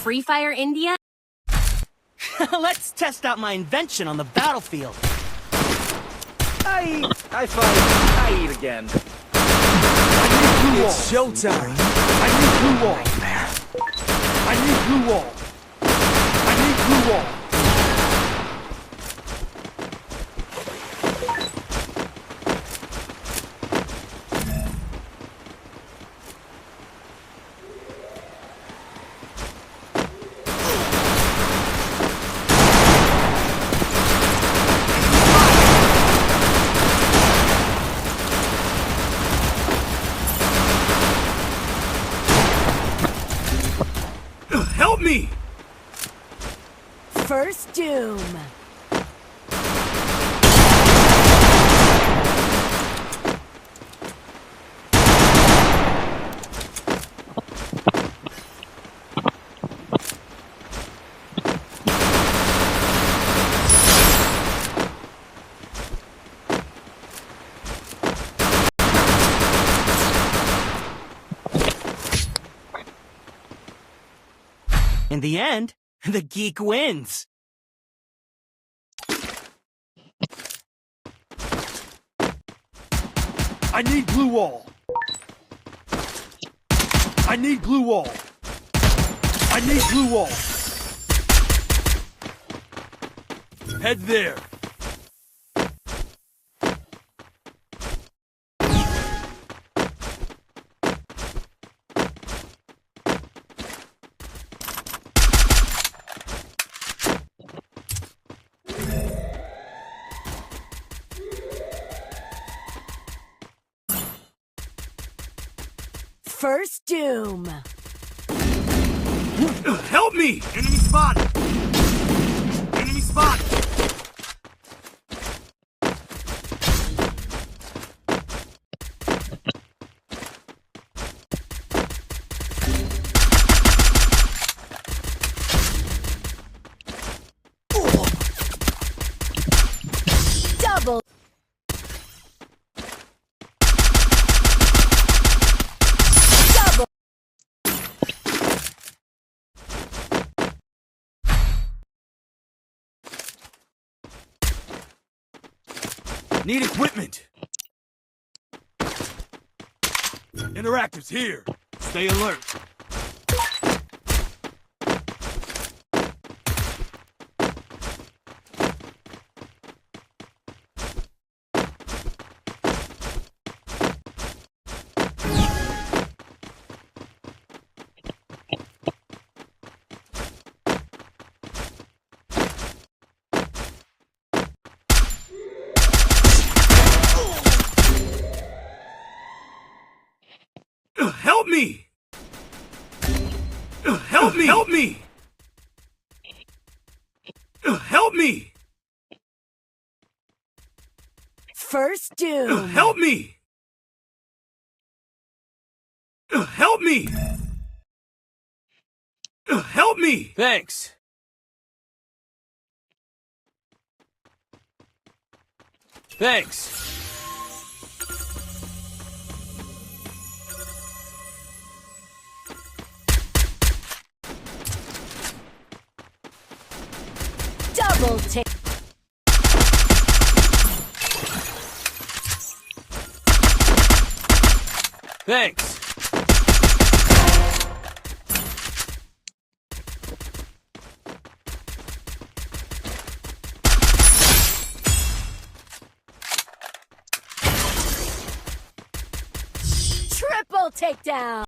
Free Fire India? Let's test out my invention on the battlefield. I eat again. It's showtime. I need blue wall. I need blue wall. I need blue wall. Help me! First Doom. In the end, the geek wins. I need blue wall. I need blue wall. I need blue wall. Head there. First Doom. Help me! Enemy spotted! Enemy spotted! Double. Double. Need equipment. Interactives here. Stay alert. Help me! Help me! Help me! Help me! First Doom. Help me! Help me! Help me! Thanks. Thanks. Double take. Thanks. Triple takedown.